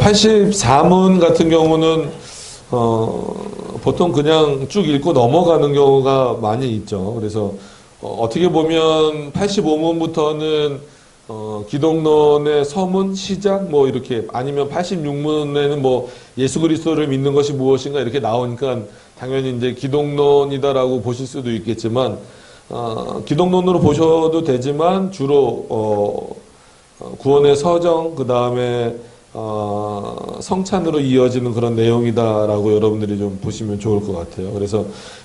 84문 같은 경우는 보통 그냥 쭉 읽고 넘어가는 경우가 많이 있죠. 그래서 어떻게 보면 85문부터는 기독론의 서문, 시작, 뭐 이렇게 아니면 86문에는 뭐 예수 그리스도를 믿는 것이 무엇인가 이렇게 나오니까 당연히 이제 기독론이다라고 보실 수도 있겠지만 기독론으로 보셔도 되지만 주로 구원의 서정 그 다음에 성찬으로 이어지는 그런 내용이다라고 여러분들이 좀 보시면 좋을 것 같아요. 그래서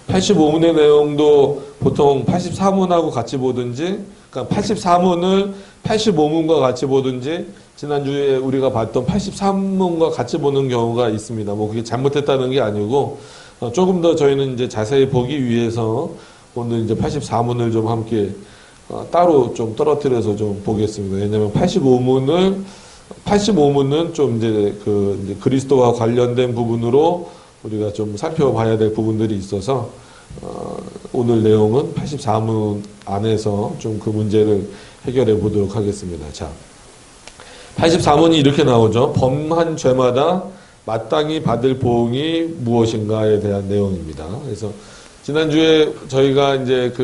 85문의 내용도 보통 84문하고 같이 보든지, 그러니까 84문을 85문과 같이 보든지, 지난주에 우리가 봤던 83문과 같이 보는 경우가 있습니다. 뭐 그게 잘못했다는 게 아니고, 조금 더 저희는 이제 자세히 보기 위해서 오늘 이제 84문을 좀 함께 따로 좀 떨어뜨려서 좀 보겠습니다. 왜냐면 85문은 좀 이제 이제 그리스도와 관련된 부분으로 우리가 좀 살펴봐야 될 부분들이 있어서 오늘 내용은 84문 안에서 좀 그 문제를 해결해 보도록 하겠습니다. 자, 84문이 이렇게 나오죠. 범한 죄마다 마땅히 받을 보응이 무엇인가에 대한 내용입니다. 그래서 지난주에 저희가 이제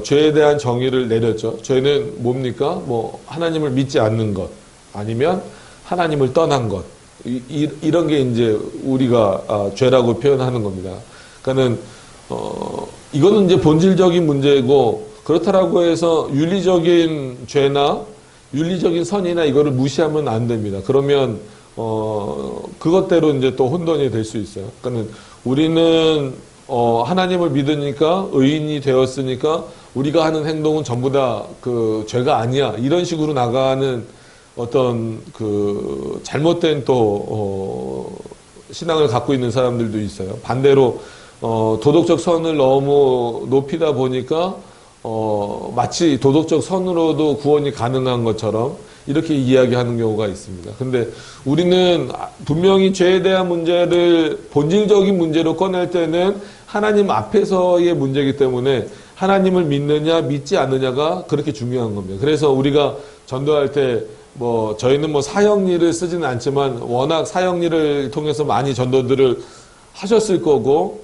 죄에 대한 정의를 내렸죠. 죄는 뭡니까? 뭐 하나님을 믿지 않는 것, 아니면 하나님을 떠난 것, 이런 게 이제 우리가 죄라고 표현하는 겁니다. 그러니까는 이거는 이제 본질적인 문제고, 그렇다라고 해서 윤리적인 죄나 윤리적인 선이나 이거를 무시하면 안 됩니다. 그러면 그것대로 이제 또 혼돈이 될 수 있어요. 그러니까 우리는 하나님을 믿으니까 의인이 되었으니까 우리가 하는 행동은 전부 다 죄가 아니야, 이런 식으로 나가는 어떤 잘못된 또 신앙을 갖고 있는 사람들도 있어요. 반대로 도덕적 선을 너무 높이다 보니까 마치 도덕적 선으로도 구원이 가능한 것처럼 이렇게 이야기하는 경우가 있습니다. 근데 우리는 분명히 죄에 대한 문제를 본질적인 문제로 꺼낼 때는 하나님 앞에서의 문제이기 때문에 하나님을 믿느냐 믿지 않느냐가 그렇게 중요한 겁니다. 그래서 우리가 전도할 때 저희는 사형리를 쓰지는 않지만 워낙 사형리를 통해서 많이 전도들을 하셨을 거고,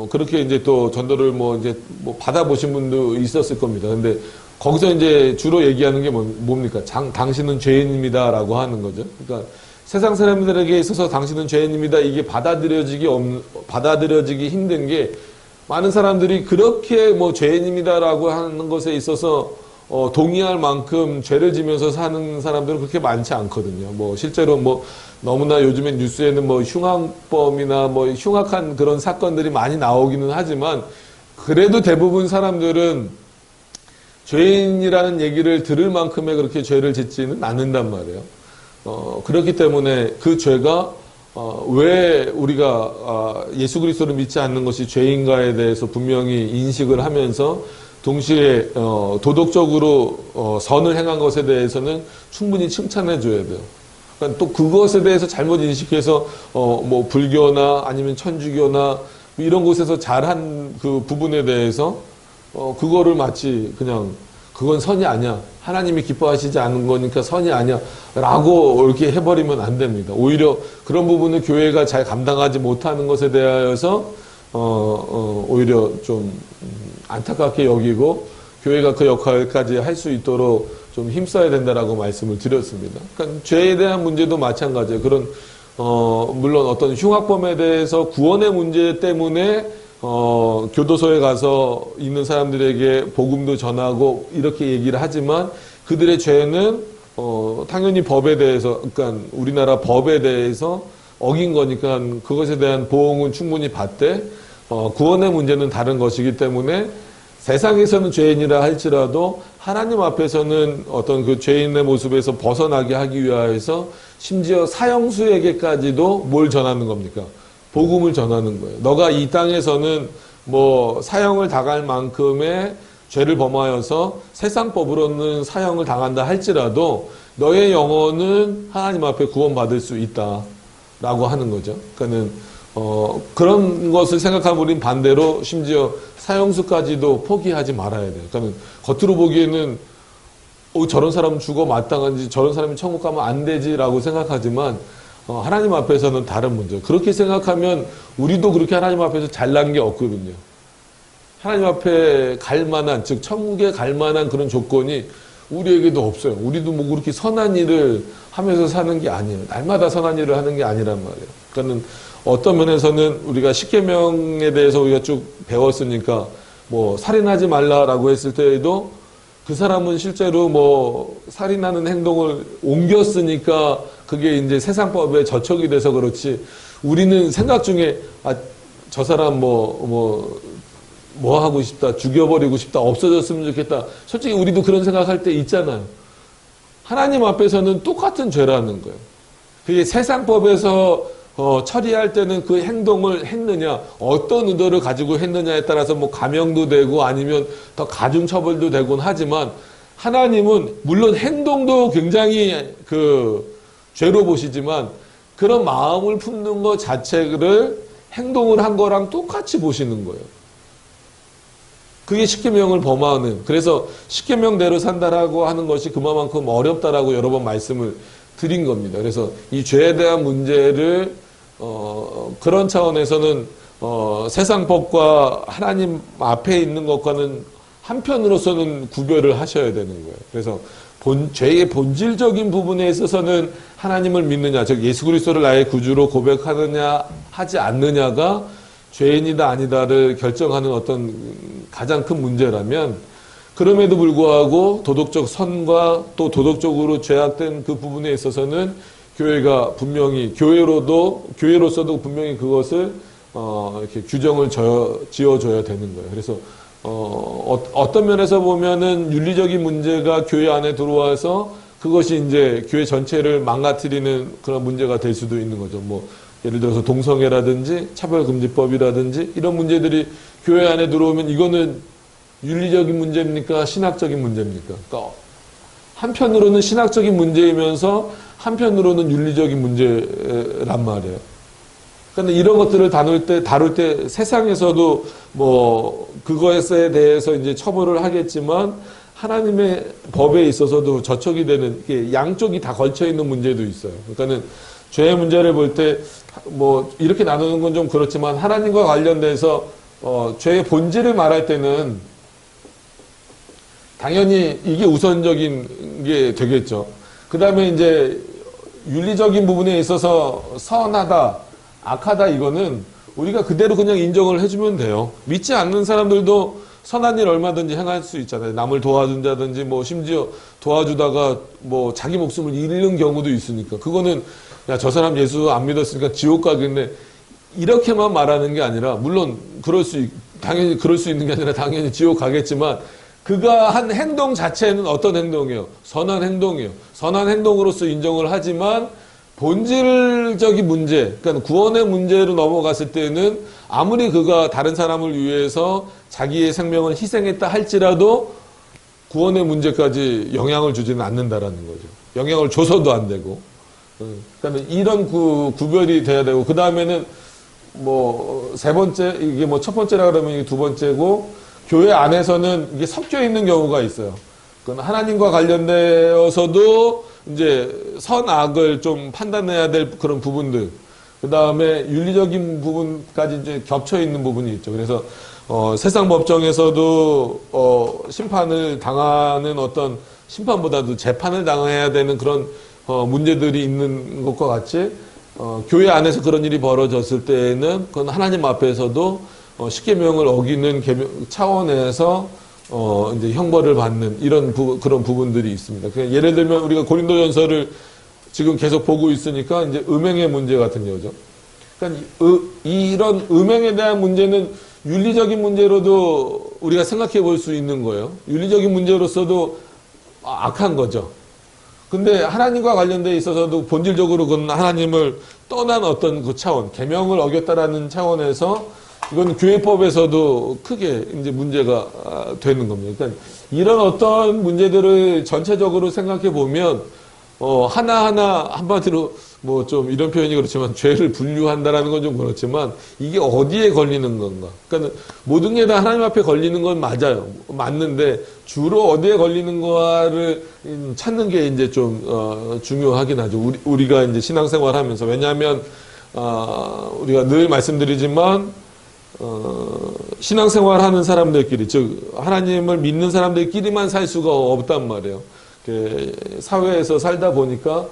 그렇게 이제 또 전도를 받아보신 분도 있었을 겁니다. 근데 거기서 이제 주로 얘기하는 게 뭡니까? 당신은 죄인입니다라고 하는 거죠. 그러니까 세상 사람들에게 있어서 당신은 죄인입니다, 이게 받아들여지기 힘든 게, 많은 사람들이 그렇게 죄인입니다라고 하는 것에 있어서 동의할 만큼 죄를 지면서 사는 사람들은 그렇게 많지 않거든요. 실제로 너무나 요즘엔 뉴스에는 흉악범이나 흉악한 그런 사건들이 많이 나오기는 하지만, 그래도 대부분 사람들은 죄인이라는 얘기를 들을 만큼의 그렇게 죄를 짓지는 않는단 말이에요. 그렇기 때문에 그 죄가 왜 우리가 예수 그리스도를 믿지 않는 것이 죄인가에 대해서 분명히 인식을 하면서 동시에 도덕적으로 선을 행한 것에 대해서는 충분히 칭찬해 줘야 돼요. 그러니까 또 그것에 대해서 잘못 인식해서 불교나 아니면 천주교나 이런 곳에서 잘한 그 부분에 대해서 그거를 마치 그냥 그건 선이 아니야, 하나님이 기뻐하시지 않은 거니까 선이 아니야 라고 이렇게 해버리면 안 됩니다. 오히려 그런 부분을 교회가 잘 감당하지 못하는 것에 대하여서 오히려 좀 안타깝게 여기고 교회가 그 역할까지 할 수 있도록 좀 힘써야 된다라고 말씀을 드렸습니다. 그러니까 죄에 대한 문제도 마찬가지예요. 그런 물론 어떤 흉악범에 대해서 구원의 문제 때문에 교도소에 가서 있는 사람들에게 복음도 전하고 이렇게 얘기를 하지만, 그들의 죄는 당연히 법에 대해서, 그러니까 우리나라 법에 대해서 어긴 거니까 그것에 대한 보응은 충분히 받되, 구원의 문제는 다른 것이기 때문에 세상에서는 죄인이라 할지라도 하나님 앞에서는 어떤 그 죄인의 모습에서 벗어나게 하기 위하여서 심지어 사형수에게까지도 뭘 전하는 겁니까? 복음을 전하는 거예요. 너가 이 땅에서는 사형을 당할 만큼의 죄를 범하여서 세상법으로는 사형을 당한다 할지라도 너의 영혼은 하나님 앞에 구원받을 수 있다라고 하는 거죠. 그러니까는 그런 것을 생각하면 우린 반대로 심지어 사형수까지도 포기하지 말아야 돼요. 그러니까 겉으로 보기에는 저런 사람 죽어 마땅한지 저런 사람이 천국 가면 안 되지라고 생각하지만 하나님 앞에서는 다른 문제. 그렇게 생각하면 우리도 그렇게 하나님 앞에서 잘난 게 없거든요. 하나님 앞에 갈 만한, 즉 천국에 갈 만한 그런 조건이 우리에게도 없어요. 우리도 뭐 그렇게 선한 일을 하면서 사는 게 아니에요. 날마다 선한 일을 하는 게 아니란 말이에요. 그러니까는 어떤 면에서는 우리가 십계명에 대해서 우리가 쭉 배웠으니까 뭐 살인하지 말라라고 했을 때에도 그 사람은 실제로 뭐 살인하는 행동을 옮겼으니까 그게 이제 세상법에 저촉이 돼서 그렇지, 우리는 생각 중에 저 사람 뭐 하고 싶다, 죽여버리고 싶다, 없어졌으면 좋겠다. 솔직히 우리도 그런 생각할 때 있잖아요. 하나님 앞에서는 똑같은 죄라는 거예요. 그게 세상법에서 처리할 때는 그 행동을 했느냐, 어떤 의도를 가지고 했느냐에 따라서 뭐 감형도 되고 아니면 더 가중 처벌도 되곤 하지만, 하나님은 물론 행동도 굉장히 죄로 보시지만 그런 마음을 품는 것 자체를 행동을 한 거랑 똑같이 보시는 거예요. 그게 십계명을 범하는, 그래서 십계명대로 산다라고 하는 것이 그만큼 어렵다라고 여러 번 말씀을 드린 겁니다. 그래서 이 죄에 대한 문제를 그런 차원에서는 세상 법과 하나님 앞에 있는 것과는 한편으로서는 구별을 하셔야 되는 거예요. 그래서 죄의 본질적인 부분에 있어서는 하나님을 믿느냐, 즉 예수 그리스도를 나의 구주로 고백하느냐 하지 않느냐가 죄인이다 아니다를 결정하는 어떤 가장 큰 문제라면, 그럼에도 불구하고 도덕적 선과 또 도덕적으로 죄악된 그 부분에 있어서는 교회가 분명히, 교회로서도 분명히 그것을 이렇게 규정을 지어줘야 되는 거예요. 그래서 어떤 면에서 보면은 윤리적인 문제가 교회 안에 들어와서 그것이 이제 교회 전체를 망가뜨리는 그런 문제가 될 수도 있는 거죠. 뭐 예를 들어서 동성애라든지 차별금지법이라든지 이런 문제들이 교회 안에 들어오면 이거는 윤리적인 문제입니까? 신학적인 문제입니까? 그러니까 한편으로는 신학적인 문제이면서 한편으로는 윤리적인 문제란 말이에요. 그런데 이런 것들을 다룰 때 세상에서도 뭐 그것에 대해서 이제 처벌을 하겠지만 하나님의 법에 있어서도 저촉이 되는, 이게 양쪽이 다 걸쳐 있는 문제도 있어요. 그러니까는 죄의 문제를 볼 때 뭐 이렇게 나누는 건 좀 그렇지만 하나님과 관련돼서 죄의 본질을 말할 때는 당연히 이게 우선적인 게 되겠죠. 그 다음에 이제 윤리적인 부분에 있어서 선하다, 악하다, 이거는 우리가 그대로 그냥 인정을 해주면 돼요. 믿지 않는 사람들도 선한 일 얼마든지 행할 수 있잖아요. 남을 도와준다든지 뭐 심지어 도와주다가 뭐 자기 목숨을 잃는 경우도 있으니까, 그거는 야, 저 사람 예수 안 믿었으니까 지옥 가겠네, 이렇게만 말하는 게 아니라, 물론 당연히 그럴 수 있는 게 아니라 당연히 지옥 가겠지만, 그가 한 행동 자체는 어떤 행동이에요? 선한 행동이에요. 선한 행동으로서 인정을 하지만 본질적인 문제, 그러니까 구원의 문제로 넘어갔을 때는 아무리 그가 다른 사람을 위해서 자기의 생명을 희생했다 할지라도 구원의 문제까지 영향을 주지는 않는다라는 거죠. 영향을 줘서도 안 되고. 그러니까 이런 구별이 돼야 되고, 그 다음에는 뭐 세 번째, 이게 뭐 첫 번째라 그러면 이게 두 번째고, 교회 안에서는 이게 섞여 있는 경우가 있어요. 그건 하나님과 관련되어서도 이제 선악을 좀 판단해야 될 그런 부분들, 그 다음에 윤리적인 부분까지 이제 겹쳐 있는 부분이 있죠. 그래서 세상 법정에서도 심판을 당하는, 어떤 심판보다도 재판을 당해야 되는 그런 문제들이 있는 것과 같이 교회 안에서 그런 일이 벌어졌을 때에는 그건 하나님 앞에서도 십계명을 어기는 차원에서 이제 형벌을 받는 이런 그런 부분들이 있습니다. 그러니까 예를 들면 우리가 고린도전서를 지금 계속 보고 있으니까 이제 음행의 문제 같은 거죠. 그러니까 이런 음행에 대한 문제는 윤리적인 문제로도 우리가 생각해 볼 수 있는 거예요. 윤리적인 문제로서도 악한 거죠. 근데 하나님과 관련돼 있어서도 본질적으로 그건 하나님을 떠난 어떤 그 차원, 계명을 어겼다라는 차원에서 이건 교회법에서도 크게 이제 문제가 되는 겁니다. 그러니까 이런 어떤 문제들을 전체적으로 생각해 보면 하나하나 한마디로 뭐 좀 이런 표현이 그렇지만 죄를 분류한다라는 건 좀 그렇지만 이게 어디에 걸리는 건가? 그러니까 모든 게 다 하나님 앞에 걸리는 건 맞아요. 맞는데 주로 어디에 걸리는 거를 찾는 게 이제 좀 중요하긴 하죠. 우리가 이제 신앙생활하면서 왜냐하면 우리가 늘 말씀드리지만 신앙생활하는 사람들끼리 즉 하나님을 믿는 사람들끼리만 살 수가 없단 말이에요. 사회에서 살다 보니까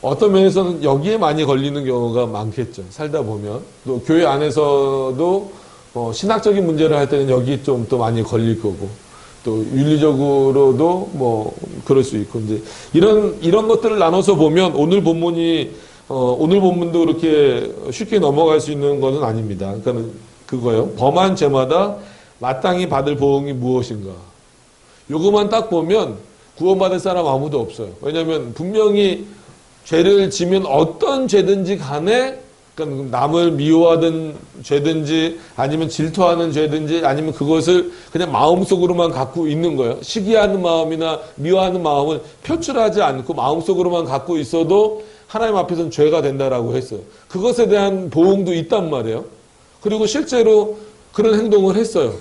어떤 면에서는 여기에 많이 걸리는 경우가 많겠죠. 살다 보면 또 교회 안에서도 신학적인 문제를 할 때는 여기 좀 또 많이 걸릴 거고 또 윤리적으로도 뭐 그럴 수 있고 이제 이런 것들을 나눠서 보면 오늘 본문도 그렇게 쉽게 넘어갈 수 있는 것은 아닙니다. 그러니까 그거요. 범한 죄마다 마땅히 받을 보응이 무엇인가. 요것만 딱 보면 구원받을 사람 아무도 없어요. 왜냐하면 분명히 죄를 지면 어떤 죄든지 간에 그러니까 남을 미워하는 죄든지 아니면 질투하는 죄든지 아니면 그것을 그냥 마음속으로만 갖고 있는 거예요. 시기하는 마음이나 미워하는 마음을 표출하지 않고 마음속으로만 갖고 있어도 하나님 앞에서는 죄가 된다라고 했어요. 그것에 대한 보응도 있단 말이에요. 그리고 실제로 그런 행동을 했어요.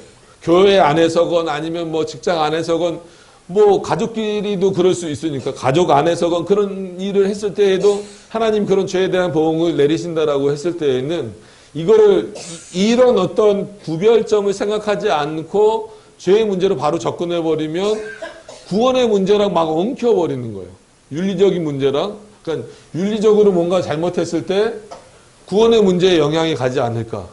교회 안에서건 아니면 뭐 직장 안에서건 뭐 가족끼리도 그럴 수 있으니까 가족 안에서건 그런 일을 했을 때에도 하나님 그런 죄에 대한 보응을 내리신다라고 했을 때에는 이거를 이런 어떤 구별점을 생각하지 않고 죄의 문제로 바로 접근해 버리면 구원의 문제랑 막 엉켜버리는 거예요. 윤리적인 문제랑 그러니까 윤리적으로 뭔가 잘못했을 때 구원의 문제에 영향이 가지 않을까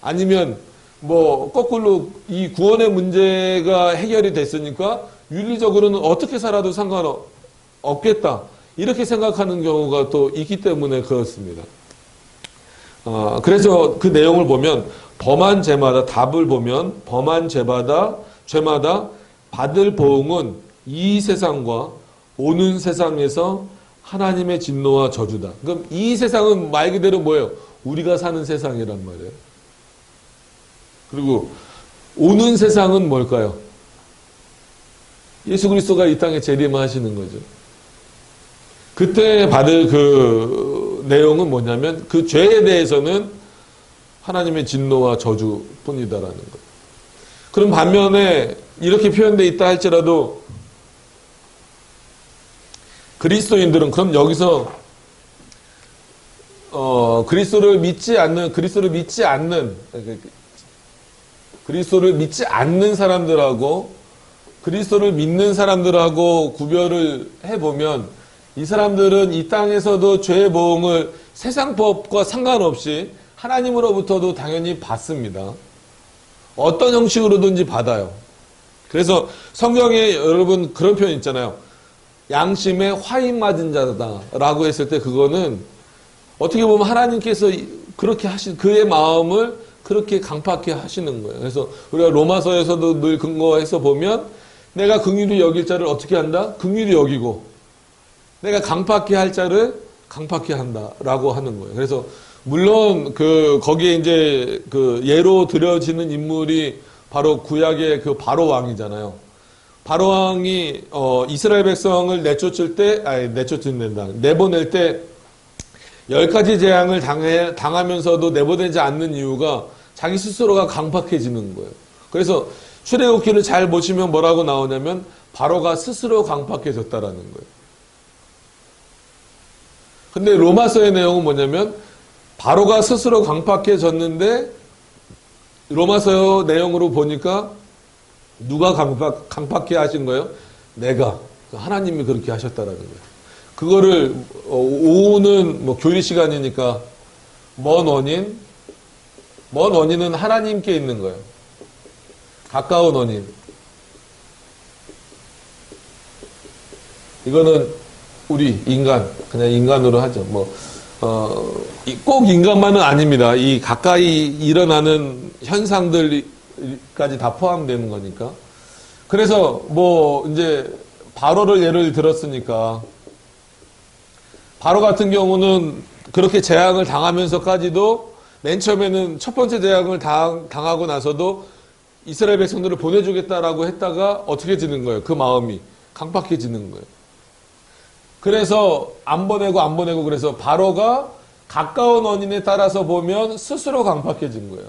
아니면 뭐 거꾸로 이 구원의 문제가 해결이 됐으니까 윤리적으로는 어떻게 살아도 상관없겠다. 이렇게 생각하는 경우가 또 있기 때문에 그렇습니다. 그래서 그 내용을 보면 범한 죄마다 답을 보면 범한 죄마다 받을 보응은 이 세상과 오는 세상에서 하나님의 진노와 저주다. 그럼 이 세상은 말 그대로 뭐예요? 우리가 사는 세상이란 말이에요. 그리고 오는 세상은 뭘까요? 예수 그리스도가 이 땅에 재림하시는 거죠. 그때 받을 그 내용은 뭐냐면 그 죄에 대해서는 하나님의 진노와 저주뿐이다라는 거예요. 그럼 반면에 이렇게 표현되어 있다 할지라도 그리스도인들은 그럼 여기서 그리스도를 믿지 않는 사람들하고 그리스도를 믿는 사람들하고 구별을 해보면 이 사람들은 이 땅에서도 죄의 보응을 세상법과 상관없이 하나님으로부터도 당연히 받습니다. 어떤 형식으로든지 받아요. 그래서 성경에 여러분 그런 표현 있잖아요. 양심에 화인 맞은 자다라고 했을 때 그거는 어떻게 보면 하나님께서 그렇게 그의 마음을 그렇게 강팍하게 하시는 거예요. 그래서 우리가 로마서에서도 늘 근거해서 보면 내가 긍휼히 여길 자를 어떻게 한다? 긍휼히 여기고 내가 강팍하게 할 자를 강팍하게 한다라고 하는 거예요. 그래서 물론 거기에 이제 예로 들여지는 인물이 바로 구약의 바로 왕이잖아요. 바로 왕이 이스라엘 백성을 내보낼 때 10가지 재앙을 당하면서도 내보내지 않는 이유가 자기 스스로가 강팍해지는 거예요. 그래서 출애굽기를 잘 보시면 뭐라고 나오냐면 바로가 스스로 강팍해졌다라는 거예요. 근데 로마서의 내용은 뭐냐면 바로가 스스로 강팍해졌는데 로마서 내용으로 보니까 누가 강팍해 하신 거예요? 내가. 하나님이 그렇게 하셨다라는 거예요. 그거를 오후는 뭐 교리 시간이니까 먼 원인은 하나님께 있는 거예요. 가까운 원인. 이거는 우리 인간, 그냥 인간으로 하죠. 꼭 인간만은 아닙니다. 이 가까이 일어나는 현상들까지 다 포함되는 거니까. 그래서 이제 바로를 예를 들었으니까 바로 같은 경우는 그렇게 재앙을 당하면서까지도 맨 처음에는 첫 번째 재앙을 당하고 나서도 이스라엘 백성들을 보내주겠다라고 했다가 어떻게 지는 거예요? 그 마음이 강팍해지는 거예요. 그래서 안 보내고 그래서 바로가 가까운 원인에 따라서 보면 스스로 강팍해진 거예요.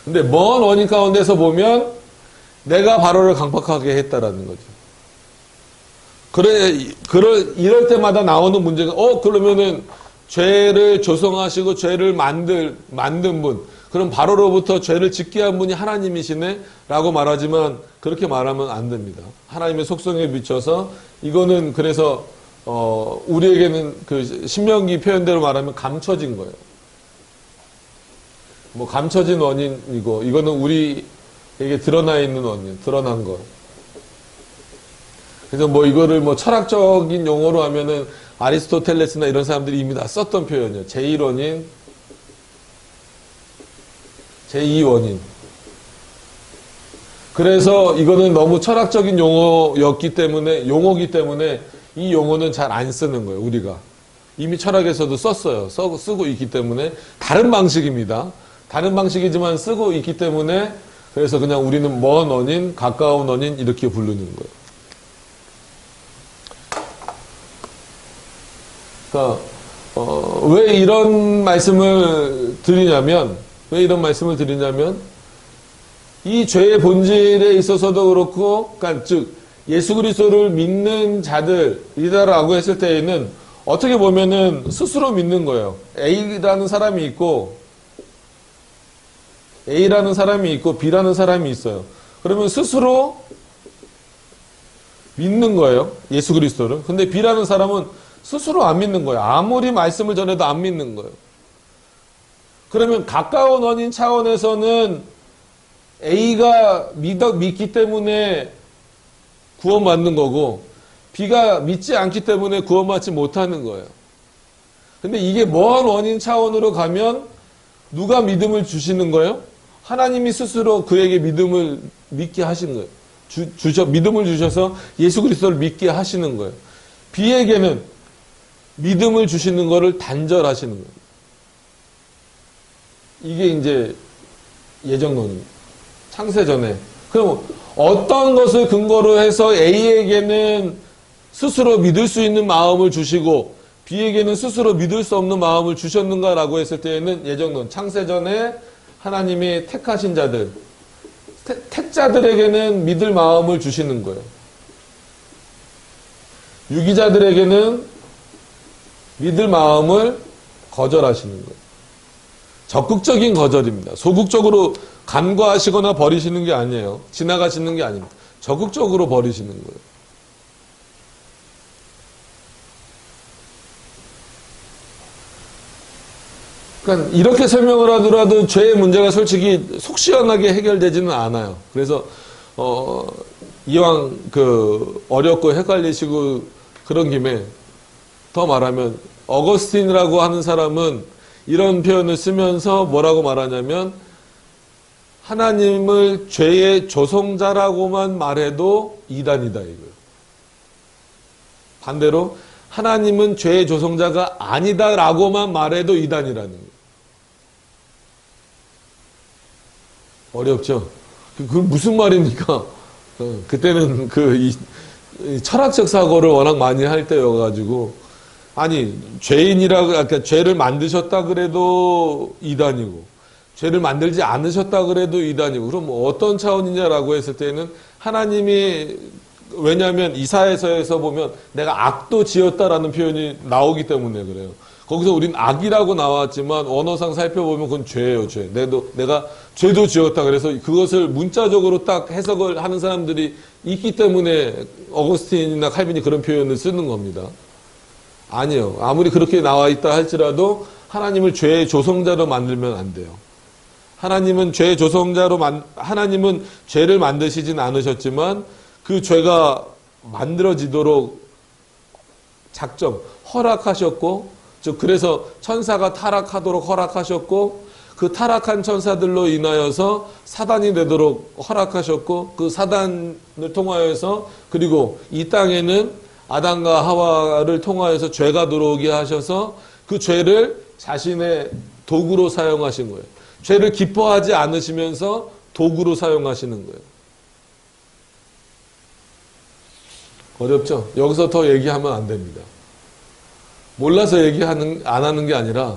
근데 먼 원인 가운데서 보면 내가 바로를 강팍하게 했다라는 거죠. 이럴 때마다 나오는 문제가, 그러면은 죄를 조성하시고 죄를 만든 분, 그럼 바로로부터 죄를 짓게 한 분이 하나님이시네? 라고 말하지만 그렇게 말하면 안 됩니다. 하나님의 속성에 비춰서 이거는 그래서, 우리에게는 그 신명기 표현대로 말하면 감춰진 거예요. 뭐 감춰진 원인이고, 이거는 우리에게 드러나 있는 원인, 드러난 거. 그래서 뭐 이거를 뭐 철학적인 용어로 하면은 아리스토텔레스나 이런 사람들이 이미 다 썼던 표현이에요. 제1원인, 제2원인. 그래서 이거는 너무 철학적인 용어기 때문에 이 용어는 잘 안 쓰는 거예요, 우리가. 이미 철학에서도 썼어요. 쓰고 있기 때문에 다른 방식입니다. 다른 방식이지만 쓰고 있기 때문에 그래서 그냥 우리는 먼 원인, 가까운 원인 이렇게 부르는 거예요. 그러니까 왜 이런 말씀을 드리냐면 이 죄의 본질에 있어서도 그렇고, 그러니까 즉 예수 그리스도를 믿는 자들이다라고 했을 때에는 어떻게 보면은 스스로 믿는 거예요. A라는 사람이 있고 B라는 사람이 있어요. 그러면 스스로 믿는 거예요. 예수 그리스도를. 근데 B라는 사람은 스스로 안 믿는 거예요. 아무리 말씀을 전해도 안 믿는 거예요. 그러면 가까운 원인 차원에서는 A가 믿기 때문에 구원받는 거고 B가 믿지 않기 때문에 구원받지 못하는 거예요. 근데 이게 먼 원인 차원으로 가면 누가 믿음을 주시는 거예요? 하나님이 스스로 그에게 믿음을 믿게 하신 거예요. 믿음을 주셔서 예수 그리스도를 믿게 하시는 거예요. B에게는 믿음을 주시는 거를 단절하시는 거예요. 이게 이제 예정론입니다. 창세전에. 그럼 어떤 것을 근거로 해서 A에게는 스스로 믿을 수 있는 마음을 주시고 B에게는 스스로 믿을 수 없는 마음을 주셨는가라고 했을 때에는 예정론, 창세전에 하나님이 택하신 자들, 택자들에게는 믿을 마음을 주시는 거예요. 유기자들에게는 믿을 마음을 거절하시는 거예요. 적극적인 거절입니다. 소극적으로 간과하시거나 버리시는 게 아니에요. 지나가시는 게 아닙니다. 적극적으로 버리시는 거예요. 그러니까 이렇게 설명을 하더라도 죄의 문제가 솔직히 속 시원하게 해결되지는 않아요. 그래서 이왕 어렵고 헷갈리시고 그런 김에 더 말하면 어거스틴이라고 하는 사람은 이런 표현을 쓰면서 뭐라고 말하냐면 하나님을 죄의 조성자라고만 말해도 이단이다 이거예요. 반대로 하나님은 죄의 조성자가 아니다라고만 말해도 이단이라는 거예요. 어렵죠? 그건 무슨 말입니까? 그때는 철학적 사고를 워낙 많이 할 때여가지고 아니 그러니까 죄를 만드셨다 그래도 이단이고 죄를 만들지 않으셨다 그래도 이단이고 그럼 뭐 어떤 차원이냐라고 했을 때는 하나님이 왜냐하면 이사야서에서 보면 내가 악도 지었다라는 표현이 나오기 때문에 그래요. 거기서 우린 악이라고 나왔지만 언어상 살펴보면 그건 죄예요, 죄. 내가 죄도 지었다. 그래서 그것을 문자적으로 딱 해석을 하는 사람들이 있기 때문에 어거스틴이나 칼빈이 그런 표현을 쓰는 겁니다. 아니요. 아무리 그렇게 나와 있다 할지라도 하나님을 죄의 조성자로 만들면 안 돼요. 하나님은 하나님은 죄를 만드시진 않으셨지만 그 죄가 만들어지도록 허락하셨고, 그래서 천사가 타락하도록 허락하셨고, 그 타락한 천사들로 인하여서 사단이 되도록 허락하셨고, 그 사단을 통하여서, 그리고 이 땅에는 아담과 하와를 통하여서 죄가 들어오게 하셔서 그 죄를 자신의 도구로 사용하신 거예요. 죄를 기뻐하지 않으시면서 도구로 사용하시는 거예요. 어렵죠? 여기서 더 얘기하면 안 됩니다. 몰라서 안 하는 게 아니라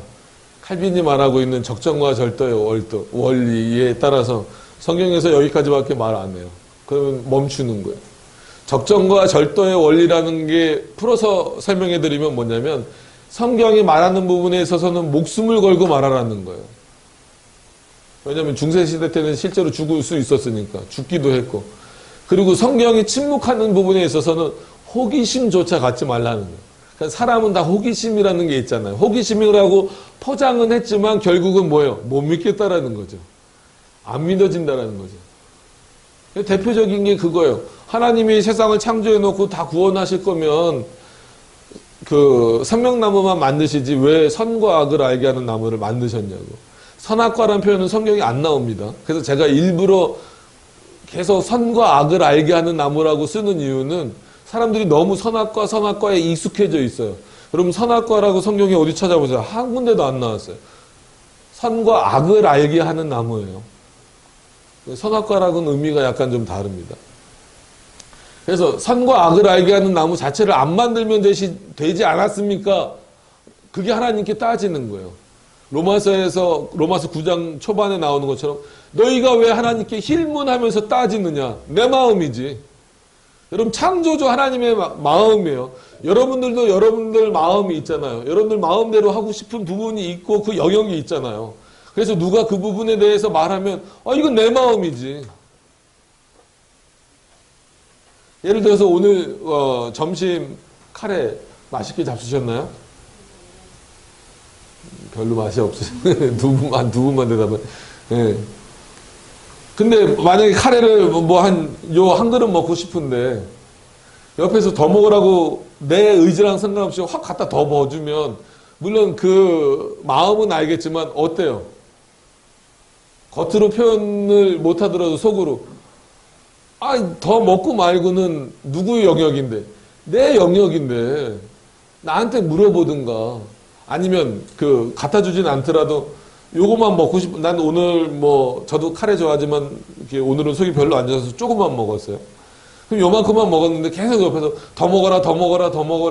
칼빈이 말하고 있는 적정과 절도의 원리에 따라서 성경에서 여기까지밖에 말 안 해요. 그러면 멈추는 거예요. 적정과 절도의 원리라는 게 풀어서 설명해 드리면 뭐냐면 성경이 말하는 부분에 있어서는 목숨을 걸고 말하라는 거예요. 왜냐하면 중세시대 때는 실제로 죽을 수 있었으니까 죽기도 했고, 그리고 성경이 침묵하는 부분에 있어서는 호기심조차 갖지 말라는 거예요. 그러니까 사람은 다 호기심이라는 게 있잖아요. 호기심이라고 포장은 했지만 결국은 뭐예요? 못 믿겠다라는 거죠. 안 믿어진다라는 거죠. 대표적인 게 그거예요. 하나님이 세상을 창조해 놓고 다 구원하실 거면 그 생명나무만 만드시지 왜 선과 악을 알게 하는 나무를 만드셨냐고. 선악과라는 표현은 성경이 안 나옵니다. 그래서 제가 일부러 계속 선과 악을 알게 하는 나무라고 쓰는 이유는 사람들이 너무 선악과에 익숙해져 있어요. 여러분 선악과라고 성경에 어디 찾아보세요. 한 군데도 안 나왔어요. 선과 악을 알게 하는 나무예요. 선악과라고는 의미가 약간 좀 다릅니다. 그래서 선과 악을 알게 하는 나무 자체를 안 만들면 되지 않았습니까? 그게 하나님께 따지는 거예요. 로마서 9장 초반에 나오는 것처럼 너희가 왜 하나님께 힐문하면서 따지느냐? 내 마음이지. 여러분 창조주 하나님의 마음이에요. 여러분들도 여러분들 마음이 있잖아요. 여러분들 마음대로 하고 싶은 부분이 있고 그 영역이 있잖아요. 그래서 누가 그 부분에 대해서 말하면 이건 내 마음이지. 예를 들어서 오늘 점심 카레 맛있게 잡수셨나요? 별로 맛이 없으시네. 두 분만 대답해. 예. 근데 만약에 카레를 한 그릇 먹고 싶은데 옆에서 더 먹으라고 내 의지랑 상관없이 확 갖다 더 넣어주면 물론 그 마음은 알겠지만 어때요? 겉으로 표현을 못하더라도 속으로 더 먹고 말고는 누구의 영역인데? 내 영역인데 나한테 물어보든가 아니면 갖다 주진 않더라도 요것만 먹고 난 오늘 저도 카레 좋아하지만 이렇게 오늘은 속이 별로 안 좋아서 조금만 먹었어요. 그럼 요만큼만 먹었는데 계속 옆에서 더 먹어라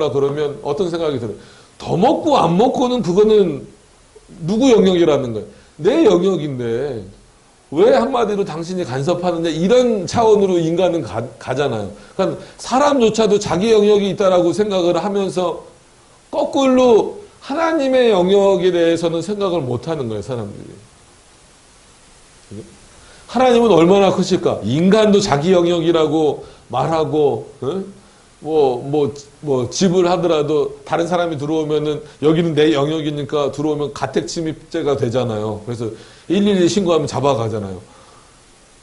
그러면 어떤 생각이 들어요? 더 먹고 안 먹고는 그거는 누구 영역이라는 거예요? 내 영역인데 왜 한마디로 당신이 간섭하느냐 이런 차원으로 인간은 가잖아요. 그러니까 사람조차도 자기 영역이 있다라고 생각을 하면서 거꾸로 하나님의 영역에 대해서는 생각을 못하는 거예요, 사람들이. 하나님은 얼마나 크실까? 인간도 자기 영역이라고 말하고, 집을 하더라도 다른 사람이 들어오면은 여기는 내 영역이니까 들어오면 가택 침입죄가 되잖아요. 그래서 112 신고하면 잡아가잖아요.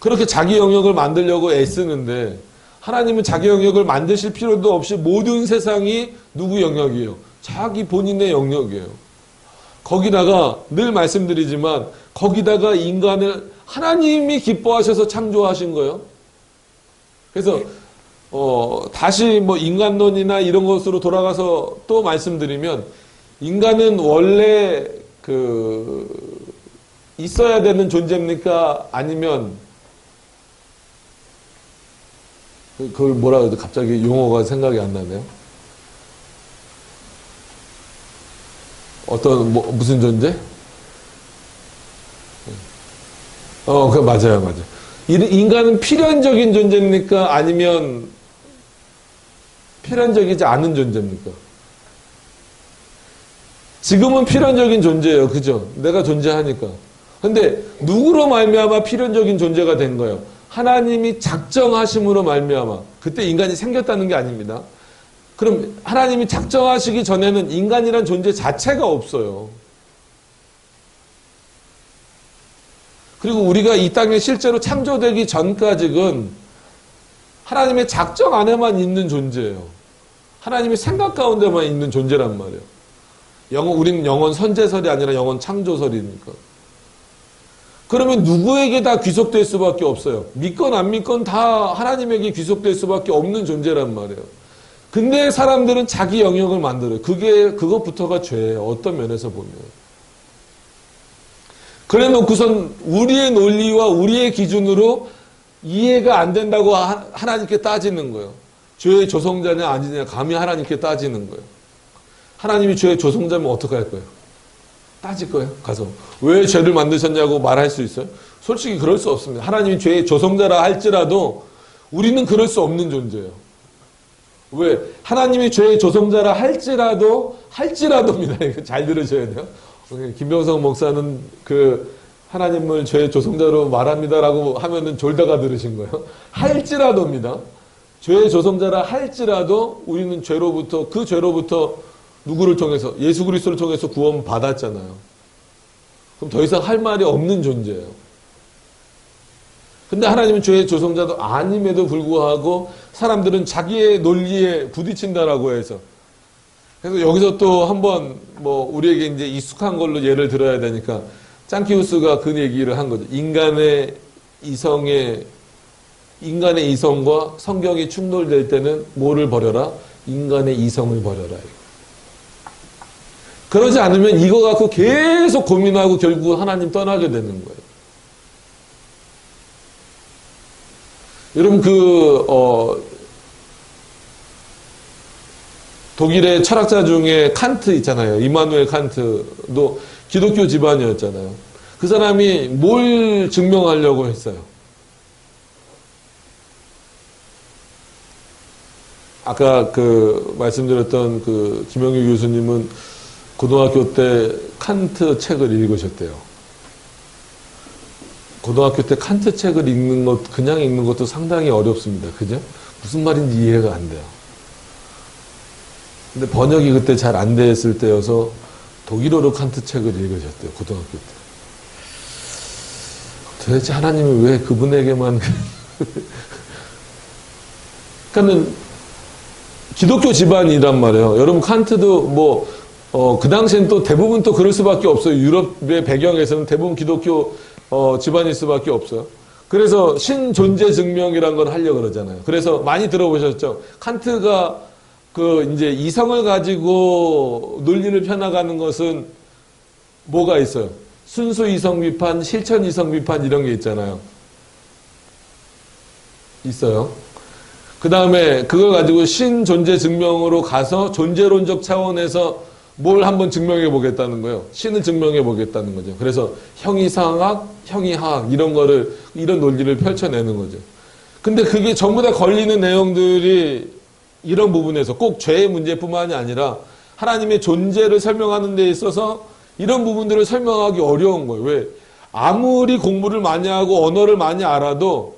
그렇게 자기 영역을 만들려고 애쓰는데 하나님은 자기 영역을 만드실 필요도 없이 모든 세상이 누구 영역이에요? 자기 본인의 영역이에요. 거기다가 늘 말씀드리지만 거기다가 인간을 하나님이 기뻐하셔서 창조하신 거예요. 그래서 다시 인간론이나 이런 것으로 돌아가서 또 말씀드리면 인간은 원래 있어야 되는 존재입니까? 아니면 그걸 뭐라 그러죠? 갑자기 용어가 생각이 안 나네요. 무슨 존재? 맞아요. 인간은 필연적인 존재입니까? 아니면 필연적이지 않은 존재입니까? 지금은 필연적인 존재예요. 그죠? 내가 존재하니까. 근데 누구로 말미암아 필연적인 존재가 된 거예요? 하나님이 작정하심으로 말미암아. 그때 인간이 생겼다는 게 아닙니다. 그럼 하나님이 작정하시기 전에는 인간이란 존재 자체가 없어요. 그리고 우리가 이 땅에 실제로 창조되기 전까지는 하나님의 작정 안에만 있는 존재예요. 하나님의 생각 가운데만 있는 존재란 말이에요. 우리는 영원 선제설이 아니라 영원 창조설이니까. 그러면 누구에게 다 귀속될 수밖에 없어요. 믿건 안 믿건 다 하나님에게 귀속될 수밖에 없는 존재란 말이에요. 근데 사람들은 자기 영역을 만들어요. 그것부터가 죄예요. 어떤 면에서 보면. 그래 놓고선 우리의 논리와 우리의 기준으로 이해가 안 된다고 하나님께 따지는 거예요. 죄의 조성자냐 아니냐 감히 하나님께 따지는 거예요. 하나님이 죄의 조성자면 어떻게 할 거예요? 따질 거예요. 가서 왜 죄를 만드셨냐고 말할 수 있어요? 솔직히 그럴 수 없습니다. 하나님이 죄의 조성자라 할지라도 우리는 그럴 수 없는 존재예요. 왜? 하나님이 죄의 조성자라 할지라도입니다. 이거 잘 들으셔야 돼요. 김병성 목사는 하나님을 죄의 조성자로 말합니다라고 하면은 졸다가 들으신 거예요. 할지라도입니다. 죄의 조성자라 할지라도 우리는 그 죄로부터 누구를 통해서? 예수 그리스도를 통해서 구원 받았잖아요. 그럼 더 이상 할 말이 없는 존재예요. 근데 하나님은 죄의 조성자도 아님에도 불구하고 사람들은 자기의 논리에 부딪힌다라고 해서, 그래서 여기서 또 한번 우리에게 이제 익숙한 걸로 예를 들어야 되니까 짱키우스가 그 얘기를 한 거죠. 인간의 이성과 성경이 충돌될 때는 뭐를 버려라? 인간의 이성을 버려라. 그러지 않으면 이거 갖고 계속 고민하고 결국 하나님 떠나게 되는 거예요. 여러분 독일의 철학자 중에 칸트 있잖아요. 이마누엘 칸트도 기독교 집안이었잖아요. 그 사람이 뭘 증명하려고 했어요? 아까 말씀드렸던 김영규 교수님은 고등학교 때 칸트 책을 읽으셨대요. 고등학교 때 칸트 책을 그냥 읽는 것도 상당히 어렵습니다. 그죠? 무슨 말인지 이해가 안 돼요. 근데 번역이 그때 잘 안 됐을 때여서 독일어로 칸트 책을 읽으셨대요. 고등학교 때. 도대체 하나님이 왜 그분에게만 그러니까는 기독교 집안이란 말이에요. 여러분 칸트도 그 당시엔 또 대부분 또 그럴 수밖에 없어요. 유럽의 배경에서는 대부분 기독교 집안일 수밖에 없어요. 그래서 신존재 증명이란 걸 하려고 그러잖아요. 그래서 많이 들어보셨죠? 칸트가 이제 이성을 가지고 논리를 펴나가는 것은 뭐가 있어요? 순수 이성 비판, 실천 이성 비판 이런 게 있잖아요. 있어요. 그 다음에 그걸 가지고 신존재 증명으로 가서 존재론적 차원에서 뭘 한번 증명해 보겠다는 거예요. 신을 증명해 보겠다는 거죠. 그래서 형이상학, 형이하학 이런 논리를 펼쳐내는 거죠. 근데 그게 전부 다 걸리는 내용들이 이런 부분에서 꼭 죄의 문제뿐만이 아니라 하나님의 존재를 설명하는 데 있어서 이런 부분들을 설명하기 어려운 거예요. 왜? 아무리 공부를 많이 하고 언어를 많이 알아도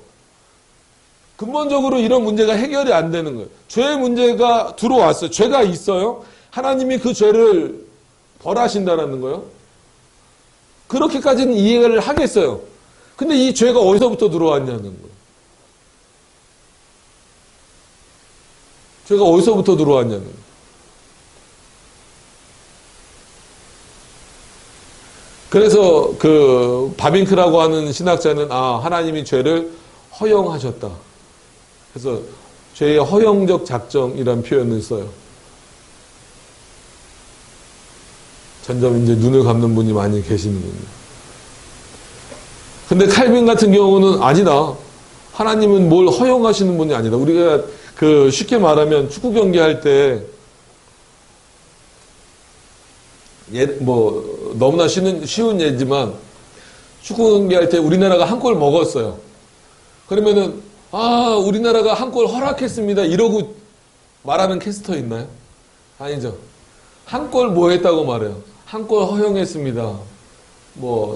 근본적으로 이런 문제가 해결이 안 되는 거예요. 죄의 문제가 들어왔어요. 죄가 있어요. 하나님이 그 죄를 벌하신다라는 거예요. 그렇게까지는 이해를 하겠어요. 근데 이 죄가 어디서부터 들어왔냐는 거예요. 죄가 어디서부터 들어왔냐는 거예요. 그래서 바빙크라고 하는 신학자는 하나님이 죄를 허용하셨다. 그래서 죄의 허용적 작정이라는 표현을 써요. 점점 이제 눈을 감는 분이 많이 계시는군요. 근데 칼빈 같은 경우는 아니다. 하나님은 뭘 허용하시는 분이 아니다. 우리가 쉽게 말하면 축구 경기 할 때 너무나 쉬운 예지만 축구 경기 할 때 우리나라가 한 골 먹었어요. 그러면은 우리나라가 한 골 허락했습니다. 이러고 말하는 캐스터 있나요? 아니죠. 한 골 뭐 했다고 말해요? 한 골 허용했습니다.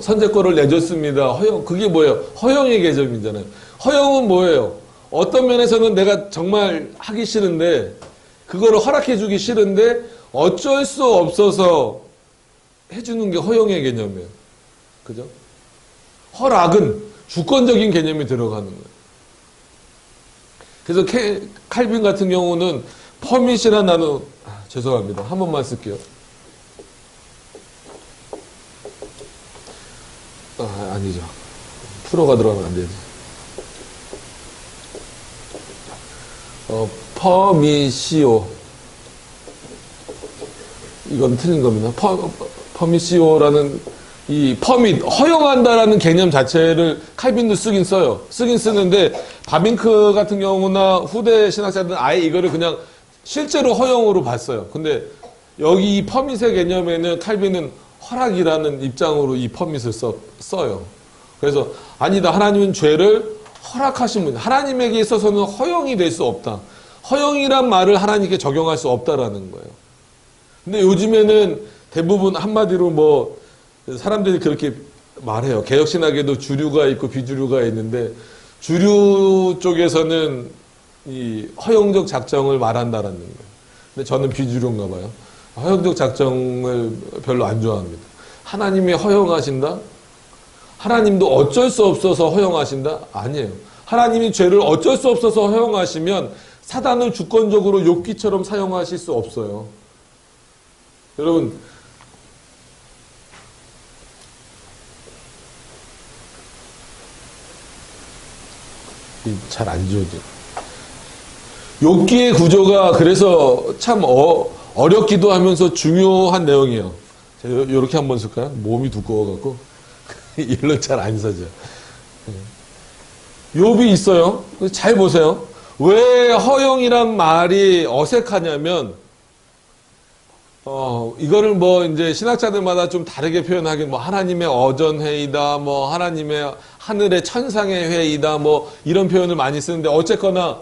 선제골을 내줬습니다. 허용, 그게 뭐예요? 허용의 개념이잖아요. 허용은 뭐예요? 어떤 면에서는 내가 정말 하기 싫은데, 그거를 허락해주기 싫은데, 어쩔 수 없어서 해주는 게 허용의 개념이에요. 그죠? 허락은 주권적인 개념이 들어가는 거예요. 그래서 칼빈 같은 경우는 퍼밋이란 단어, 죄송합니다. 한 번만 쓸게요. 아니죠. 프로가 들어가면 안 되지. 퍼미시오. 이건 틀린 겁니다. 퍼미시오라는 이 퍼밋, 허용한다라는 개념 자체를 칼빈도 쓰긴 써요. 쓰긴 쓰는데 바빙크 같은 경우나 후대 신학자들은 아예 이거를 그냥 실제로 허용으로 봤어요. 근데 여기 이 퍼밋의 개념에는 칼빈은 허락이라는 입장으로 이 퍼밋을 써요. 그래서 아니다. 하나님은 죄를 허락하신 분. 하나님에게 있어서는 허용이 될 수 없다. 허용이란 말을 하나님께 적용할 수 없다라는 거예요. 근데 요즘에는 대부분 한마디로 뭐 사람들이 그렇게 말해요. 개혁신학에도 주류가 있고 비주류가 있는데 주류 쪽에서는 이 허용적 작정을 말한다라는 거예요. 근데 저는 비주류인가 봐요. 허용적 작정을 별로 안 좋아합니다. 하나님이 허용하신다? 하나님도 어쩔 수 없어서 허용하신다? 아니에요. 하나님이 죄를 어쩔 수 없어서 허용하시면 사단을 주권적으로 욥기처럼 사용하실 수 없어요. 여러분, 잘 안 지워져. 욥기의 구조가 그래서 참 어렵기도 하면서 중요한 내용이에요. 제가 이렇게 한번 쓸까요? 몸이 두꺼워갖고 일로 잘 안 서져. 욥이 있어요. 잘 보세요. 왜 허용이란 말이 어색하냐면 이거를 뭐 이제 신학자들마다 좀 다르게 표현하긴 뭐 하나님의 어전회의다, 뭐 하나님의 하늘의 천상의 회의다, 뭐 이런 표현을 많이 쓰는데 어쨌거나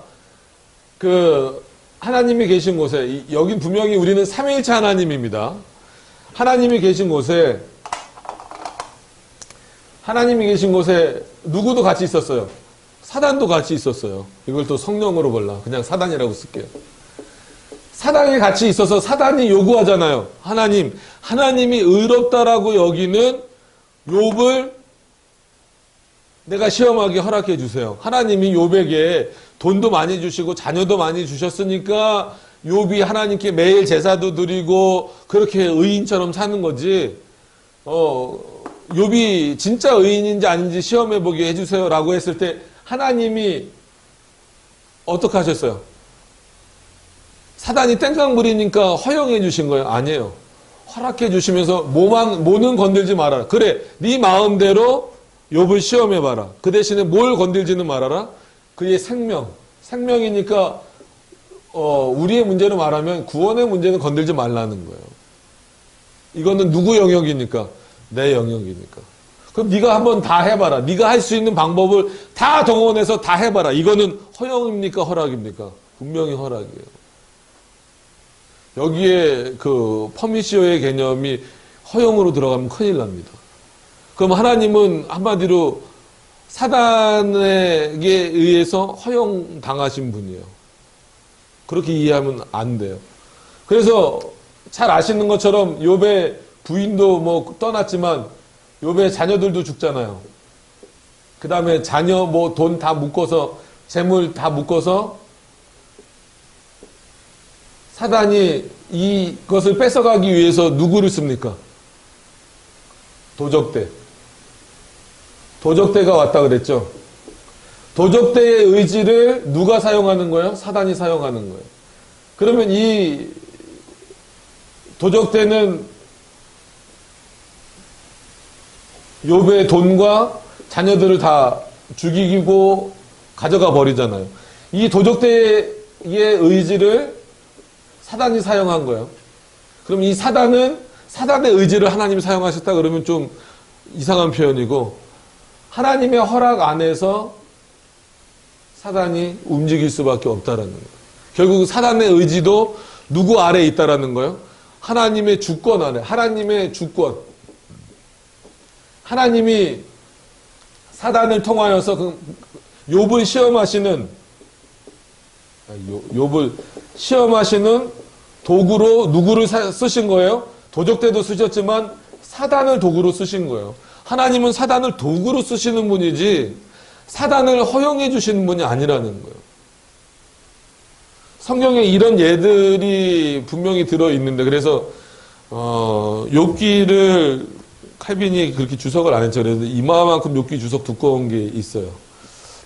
그 하나님이 계신 곳에 여긴 분명히 우리는 삼위일체 하나님입니다. 하나님이 계신 곳에 누구도 같이 있었어요. 사단도 같이 있었어요. 이걸 또 성령으로 볼라. 그냥 사단이라고 쓸게요. 사단이 같이 있어서 사단이 요구하잖아요. 하나님이 의롭다라고 여기는 욥을 내가 시험하게 허락해 주세요. 하나님이 욥에게 돈도 많이 주시고 자녀도 많이 주셨으니까 욥이 하나님께 매일 제사도 드리고 그렇게 의인처럼 사는 거지. 욥이 진짜 의인인지 아닌지 시험해 보게 해주세요 라고 했을 때 하나님이 어떻게 하셨어요? 사단이 땡깡 부리니까 허용해 주신 거예요? 아니에요. 허락해 주시면서 뭐는 건들지 말아라. 그래, 네 마음대로 욥을 시험해 봐라. 그 대신에 뭘 건들지는 말아라. 그의 생명이니까 우리의 문제로 말하면 구원의 문제는 건들지 말라는 거예요. 이거는 누구 영역이니까? 내 영역이니까. 그럼 네가 한번 다 해봐라. 네가 할 수 있는 방법을 다 동원해서 다 해봐라. 이거는 허용입니까? 허락입니까? 분명히 허락이에요. 여기에 그 퍼미시오의 개념이 허용으로 들어가면 큰일 납니다. 그럼 하나님은 한마디로 사단에게 의해서 허용당하신 분이에요. 그렇게 이해하면 안 돼요. 그래서 잘 아시는 것처럼 욥의 부인도 뭐 떠났지만 욥의 자녀들도 죽잖아요. 그 다음에 자녀 뭐 돈 다 묶어서 재물 다 묶어서 사단이 이것을 뺏어가기 위해서 누구를 씁니까? 도적대가 왔다 그랬죠. 도적대의 의지를 누가 사용하는 거예요? 사단이 사용하는 거예요. 그러면 이 도적대는 욥의 돈과 자녀들을 다 죽이고 가져가 버리잖아요. 이 도적대의 의지를 사단이 사용한 거예요. 그럼 이 사단의 의지를 하나님이 사용하셨다 그러면 좀 이상한 표현이고 하나님의 허락 안에서 사단이 움직일 수밖에 없다라는 거예요. 결국 사단의 의지도 누구 아래에 있다라는 거예요? 하나님의 주권 안에, 하나님의 주권. 하나님이 사단을 통하여서 욥을 시험하시는 도구로 누구를 쓰신 거예요? 도적대도 쓰셨지만 사단을 도구로 쓰신 거예요. 하나님은 사단을 도구로 쓰시는 분이지 사단을 허용해 주시는 분이 아니라는 거예요. 성경에 이런 예들이 분명히 들어있는데 그래서 욥기를 칼빈이 그렇게 주석을 안 했죠. 그래서 이마만큼 욥기 주석 두꺼운 게 있어요.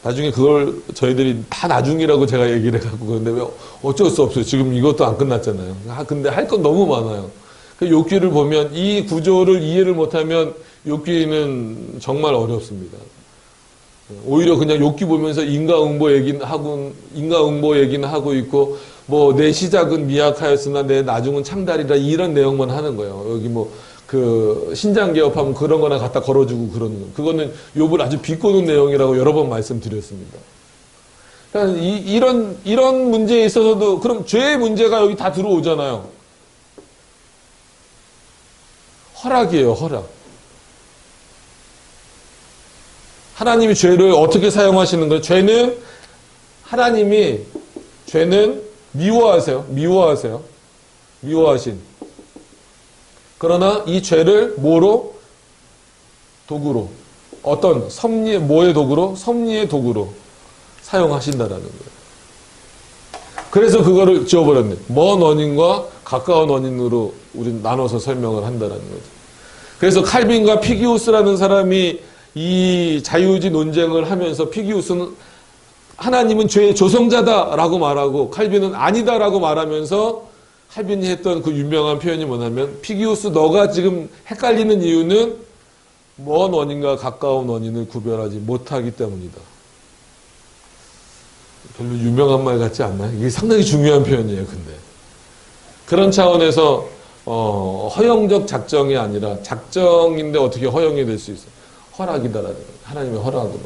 나중에 그걸 저희들이 다 나중이라고 제가 얘기를 해갖고 그런데 왜 어쩔 수 없어요. 지금 이것도 안 끝났잖아요. 근데 할 건 너무 많아요. 욥기를 보면 이 구조를 이해를 못하면 욥기는 정말 어렵습니다. 오히려 그냥 욕기 보면서 인과응보 얘기는 하고 있고, 뭐, 내 시작은 미약하였으나 내 나중은 창달이라 이런 내용만 하는 거예요. 여기 뭐, 신장개업하면 그런 거나 갖다 걸어주고 그러는 거. 그거는 욥을 아주 비꼬는 내용이라고 여러 번 말씀드렸습니다. 그러니까 이런 문제에 있어서도, 그럼 죄의 문제가 여기 다 들어오잖아요. 허락이에요, 허락. 하나님이 죄를 어떻게 사용하시는 거예요? 죄는 미워하세요. 미워하신. 그러나 이 죄를 뭐로? 도구로. 어떤 뭐의 도구로? 섭리의 도구로 사용하신다라는 거예요. 그래서 그거를 지워버렸네. 먼 원인과 가까운 원인으로 우리는 나눠서 설명을 한다라는 거죠. 그래서 칼빈과 피기우스라는 사람이 이 자유의지 논쟁을 하면서 피기우스는 하나님은 죄의 조성자다라고 말하고 칼빈은 아니다라고 말하면서 칼빈이 했던 그 유명한 표현이 뭐냐면, 피기우스 너가 지금 헷갈리는 이유는 먼 원인과 가까운 원인을 구별하지 못하기 때문이다. 별로 유명한 말 같지 않나요? 이게 상당히 중요한 표현이에요. 근데 그런 차원에서 허용적 작정이 아니라 작정인데 어떻게 허용이 될 수 있어요? 허락이다라는 거예요. 하나님의 허락으로.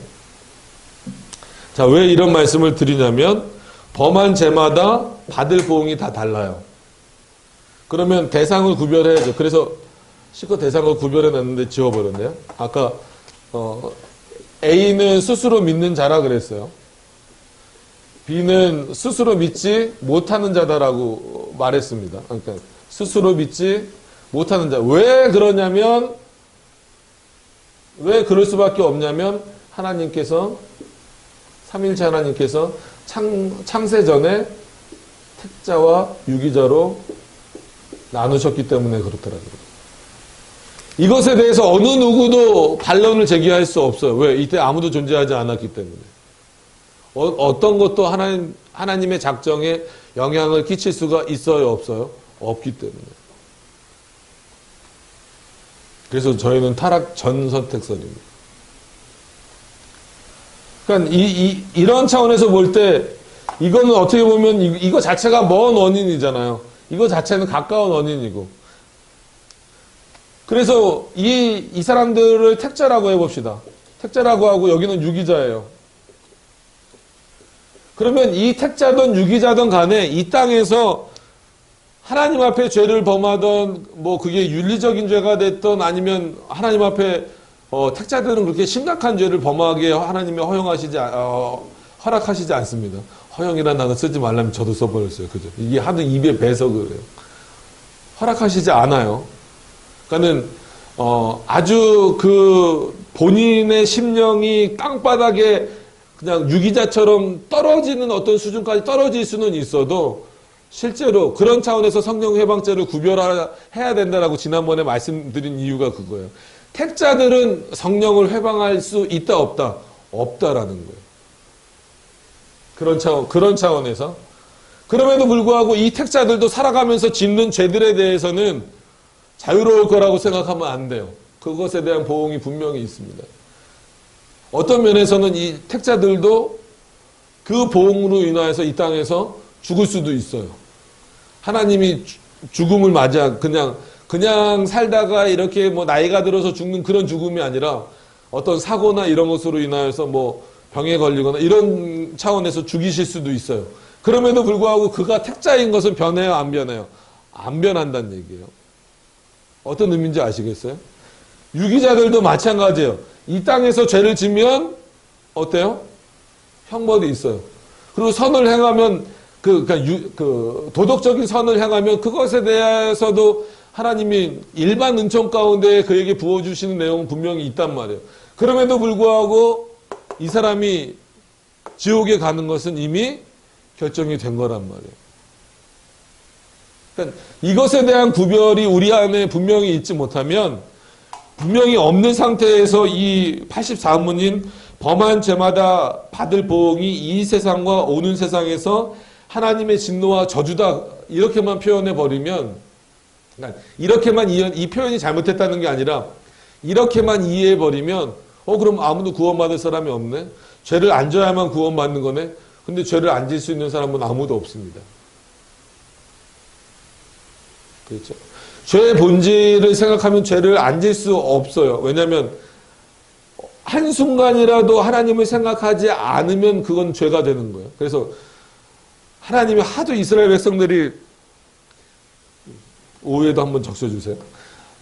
자, 왜 이런 말씀을 드리냐면 범한 죄마다 받을 보응이 다 달라요. 그러면 대상을 구별해야죠. 그래서 실컷 대상을 구별해놨는데 지워버렸네요. 아까 A는 스스로 믿는 자라 그랬어요. B는 스스로 믿지 못하는 자다라고 말했습니다. 그러니까 스스로 믿지 못하는 자. 왜 그러냐면, 왜 그럴 수밖에 없냐면 하나님께서, 삼일체 하나님께서 창세 전에 택자와 유기자로 나누셨기 때문에 그렇더라고요. 이것에 대해서 어느 누구도 반론을 제기할 수 없어요. 왜? 이때 아무도 존재하지 않았기 때문에. 어떤 것도 하나님의 작정에 영향을 끼칠 수가 있어요, 없어요? 없기 때문에. 그래서 저희는 타락 전 선택선입니다. 그러니까 이런 차원에서 볼 때 이거는 어떻게 보면 이거 자체가 먼 원인이잖아요. 이거 자체는 가까운 원인이고. 그래서 이 사람들을 택자라고 해봅시다. 택자라고 하고 여기는 유기자예요. 그러면 이 택자든 유기자든 간에 이 땅에서 하나님 앞에 죄를 범하던, 뭐 그게 윤리적인 죄가 됐던 아니면 하나님 앞에 택자들은 그렇게 심각한 죄를 범하게 하나님이 허락하시지 않습니다. 허용이라는 단어 쓰지 말라면 저도 써버렸어요. 그죠? 이게 하도 입에 배서 그래요. 허락하시지 않아요. 그러니까는 아주 그 본인의 심령이 땅바닥에 그냥 유기자처럼 떨어지는 어떤 수준까지 떨어질 수는 있어도 실제로 그런 차원에서 성령 해방죄를 구별해야 된다라고 지난번에 말씀드린 이유가 그거예요. 택자들은 성령을 회방할 수 있다 없다? 없다라는 거예요. 그런 차원에서. 그럼에도 불구하고 이 택자들도 살아가면서 짓는 죄들에 대해서는 자유로울 거라고 생각하면 안 돼요. 그것에 대한 보응이 분명히 있습니다. 어떤 면에서는 이 택자들도 그 보응으로 인하여서 이 땅에서 죽을 수도 있어요. 하나님이 죽음을 그냥 살다가 이렇게 뭐 나이가 들어서 죽는 그런 죽음이 아니라 어떤 사고나 이런 것으로 인하여서 뭐 병에 걸리거나 이런 차원에서 죽이실 수도 있어요. 그럼에도 불구하고 그가 택자인 것은 변해요, 안 변해요? 안 변한다는 얘기예요. 어떤 의미인지 아시겠어요? 유기자들도 마찬가지예요. 이 땅에서 죄를 지면 어때요? 형벌이 있어요. 그리고 선을 행하면 도덕적인 선을 행하면 그것에 대해서도 하나님이 일반 은총 가운데 그에게 부어주시는 내용은 분명히 있단 말이에요. 그럼에도 불구하고 이 사람이 지옥에 가는 것은 이미 결정이 된 거란 말이에요. 그러니까 이것에 대한 구별이 우리 안에 분명히 있지 못하면, 분명히 없는 상태에서 이 84문인 범한 죄마다 받을 보응이 이 세상과 오는 세상에서 하나님의 진노와 저주다 이렇게만 표현해 버리면, 그러니까 이렇게만 이 표현이 잘못했다는 게 아니라 이렇게만 이해해 버리면 그럼 아무도 구원받을 사람이 없네? 죄를 안 져야만 구원받는 거네? 근데 죄를 안 질 수 있는 사람은 아무도 없습니다. 그렇죠? 죄의 본질을 생각하면 죄를 안 질 수 없어요. 왜냐하면 한순간이라도 하나님을 생각하지 않으면 그건 죄가 되는 거예요. 그래서 하나님이 하도 이스라엘 백성들이 오후에도 한번 적셔주세요.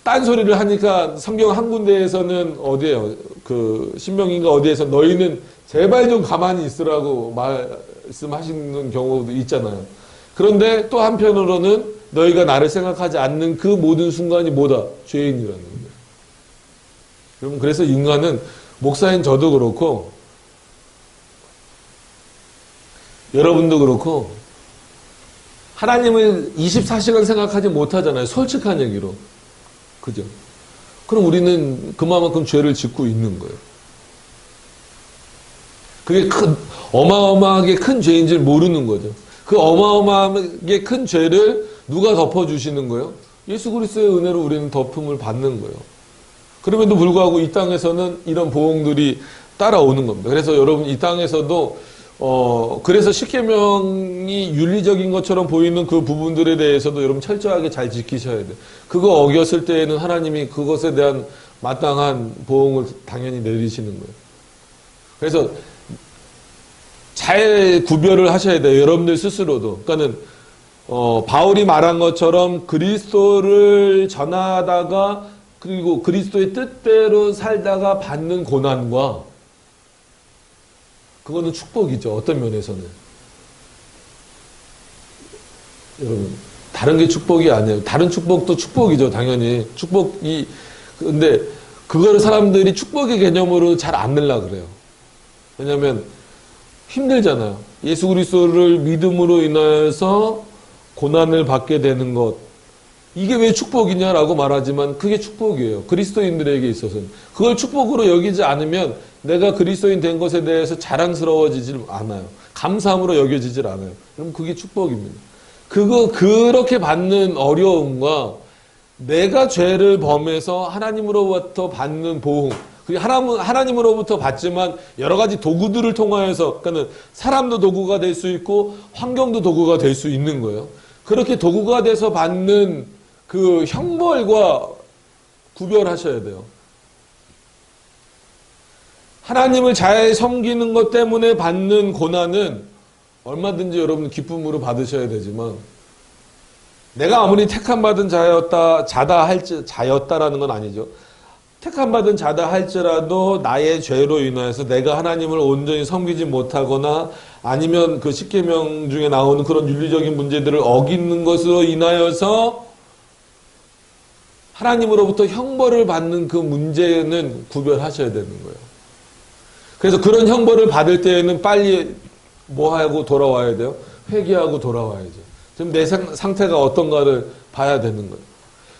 딴소리를 하니까 성경 한 군데에서는 어디에요? 그 신명인가 어디에서 너희는 제발 좀 가만히 있으라고 말씀하시는 경우도 있잖아요. 그런데 또 한편으로는 너희가 나를 생각하지 않는 그 모든 순간이 뭐다? 죄인이라는 거예요. 여러분, 그래서 인간은, 목사인 저도 그렇고 여러분도 그렇고 하나님을 24시간 생각하지 못하잖아요. 솔직한 얘기로. 그죠? 그럼 우리는 그만큼 죄를 짓고 있는 거예요. 그게 어마어마하게 큰 죄인 줄 모르는 거죠. 그 어마어마하게 큰 죄를 누가 덮어주시는 거예요? 예수 그리스도의 은혜로 우리는 덮음을 받는 거예요. 그럼에도 불구하고 이 땅에서는 이런 보응들이 따라오는 겁니다. 그래서 여러분 이 땅에서도 그래서 십계명이 윤리적인 것처럼 보이는 그 부분들에 대해서도 여러분 철저하게 잘 지키셔야 돼요. 그거 어겼을 때에는 하나님이 그것에 대한 마땅한 보응을 당연히 내리시는 거예요. 그래서 잘 구별을 하셔야 돼요. 여러분들 스스로도. 그러니까는 바울이 말한 것처럼 그리스도를 전하다가 그리고 그리스도의 뜻대로 살다가 받는 고난과 그거는 축복이죠. 어떤 면에서는. 여러분, 다른 게 축복이 아니에요. 다른 축복도 축복이죠. 당연히. 축복이, 근데 그거를 사람들이 축복의 개념으로 잘 안 넣으려고 그래요. 왜냐하면 힘들잖아요. 예수 그리스도를 믿음으로 인하여서 고난을 받게 되는 것. 이게 왜 축복이냐라고 말하지만 그게 축복이에요. 그리스도인들에게 있어서는. 그걸 축복으로 여기지 않으면 내가 그리스도인 된 것에 대해서 자랑스러워지질 않아요. 감사함으로 여겨지질 않아요. 그럼 그게 축복입니다. 그렇게 받는 어려움과 내가 죄를 범해서 하나님으로부터 받는 보응, 그게 하나님으로부터 받지만 여러 가지 도구들을 통하여서, 그러니까 사람도 도구가 될 수 있고 환경도 도구가 될 수 있는 거예요. 그렇게 도구가 돼서 받는 그 형벌과 구별하셔야 돼요. 하나님을 잘 섬기는 것 때문에 받는 고난은 얼마든지 여러분 기쁨으로 받으셔야 되지만 내가 아무리 택함받은 자였다라는 건 아니죠. 택함받은 자다 할지라도 나의 죄로 인하여서 내가 하나님을 온전히 섬기지 못하거나 아니면 그 십계명 중에 나오는 그런 윤리적인 문제들을 어기는 것으로 인하여서 하나님으로부터 형벌을 받는 그 문제는 구별하셔야 되는 거예요. 그래서 그런 형벌을 받을 때에는 빨리 뭐 하고 돌아와야 돼요? 회개하고 돌아와야죠. 지금 내 상태가 어떤가를 봐야 되는 거예요.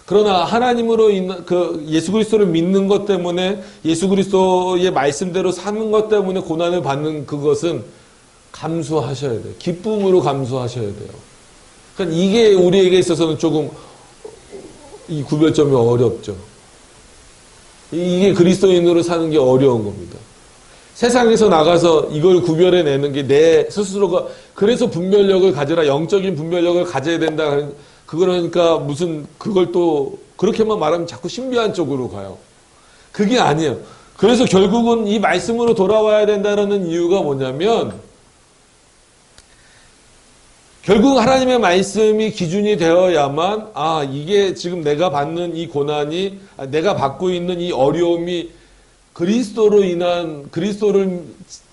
그러나 하나님으로 인한 그 예수 그리스도를 믿는 것 때문에 예수 그리스도의 말씀대로 사는 것 때문에 고난을 받는 그것은 감수하셔야 돼요. 기쁨으로 감수하셔야 돼요. 그러니까 이게 우리에게 있어서는 조금 이 구별점이 어렵죠. 이게 그리스도인으로 사는 게 어려운 겁니다. 세상에서 나가서 이걸 구별해내는 게 내 스스로가 그래서 분별력을 가져라, 영적인 분별력을 가져야 된다. 그러니까 무슨 그걸 또 그렇게만 말하면 자꾸 신비한 쪽으로 가요. 그게 아니에요. 그래서 결국은 이 말씀으로 돌아와야 된다는 이유가 뭐냐면 결국 하나님의 말씀이 기준이 되어야만 이게 지금 내가 받는 이 고난이 내가 받고 있는 이 어려움이 그리스도로 인한 그리스도를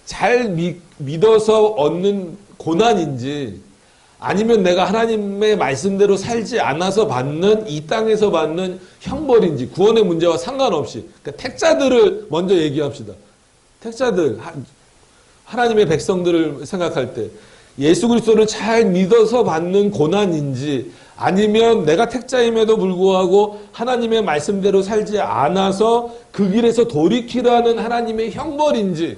잘 믿어서 얻는 고난인지 아니면 내가 하나님의 말씀대로 살지 않아서 받는 이 땅에서 받는 형벌인지 구원의 문제와 상관없이 그러니까 택자들을 먼저 얘기합시다. 택자들 하나님의 백성들을 생각할 때 예수 그리스도를 잘 믿어서 받는 고난인지 아니면 내가 택자임에도 불구하고 하나님의 말씀대로 살지 않아서 그 길에서 돌이키라는 하나님의 형벌인지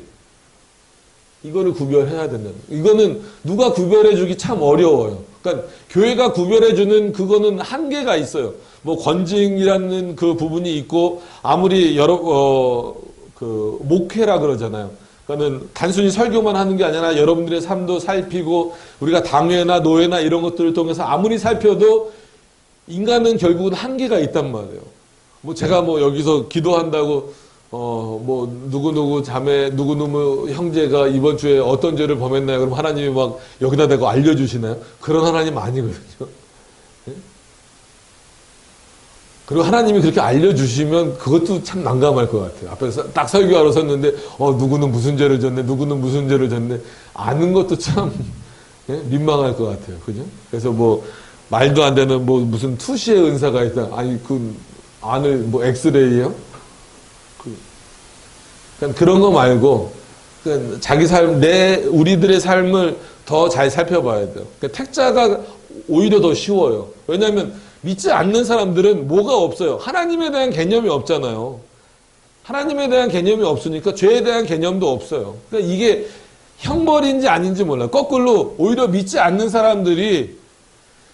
이거를 구별해야 된다는 거예요. 이거는 누가 구별해주기 참 어려워요. 그러니까 교회가 구별해주는 그거는 한계가 있어요. 뭐 권징이라는 그 부분이 있고 아무리 그 목회라 그러잖아요. 그러니까는 단순히 설교만 하는 게 아니라 여러분들의 삶도 살피고 우리가 당회나 노회나 이런 것들을 통해서 아무리 살펴도 인간은 결국은 한계가 있단 말이에요. 뭐 제가 뭐 여기서 기도한다고 뭐 누구누구 자매 누구누구 형제가 이번 주에 어떤 죄를 범했나요? 그럼 하나님이 막 여기다 대고 알려주시나요? 그런 하나님 아니거든요. 그리고 하나님이 그렇게 알려주시면 그것도 참 난감할 것 같아요. 앞에서 딱 설교하러 섰는데 누구는 무슨 죄를 졌네, 누구는 무슨 죄를 졌네. 아는 것도 참 민망할 것 같아요. 그죠? 그래서 뭐 말도 안 되는 뭐 무슨 투시의 은사가 있다. 아니 그 안을 뭐 엑스레이요? 그런 거 말고 자기 삶, 우리들의 삶을 더 잘 살펴봐야 돼요. 그러니까 택자가 오히려 더 쉬워요. 왜냐하면 믿지 않는 사람들은 뭐가 없어요. 하나님에 대한 개념이 없잖아요. 하나님에 대한 개념이 없으니까 죄에 대한 개념도 없어요. 그러니까 이게 형벌인지 아닌지 몰라요. 거꾸로 오히려 믿지 않는 사람들이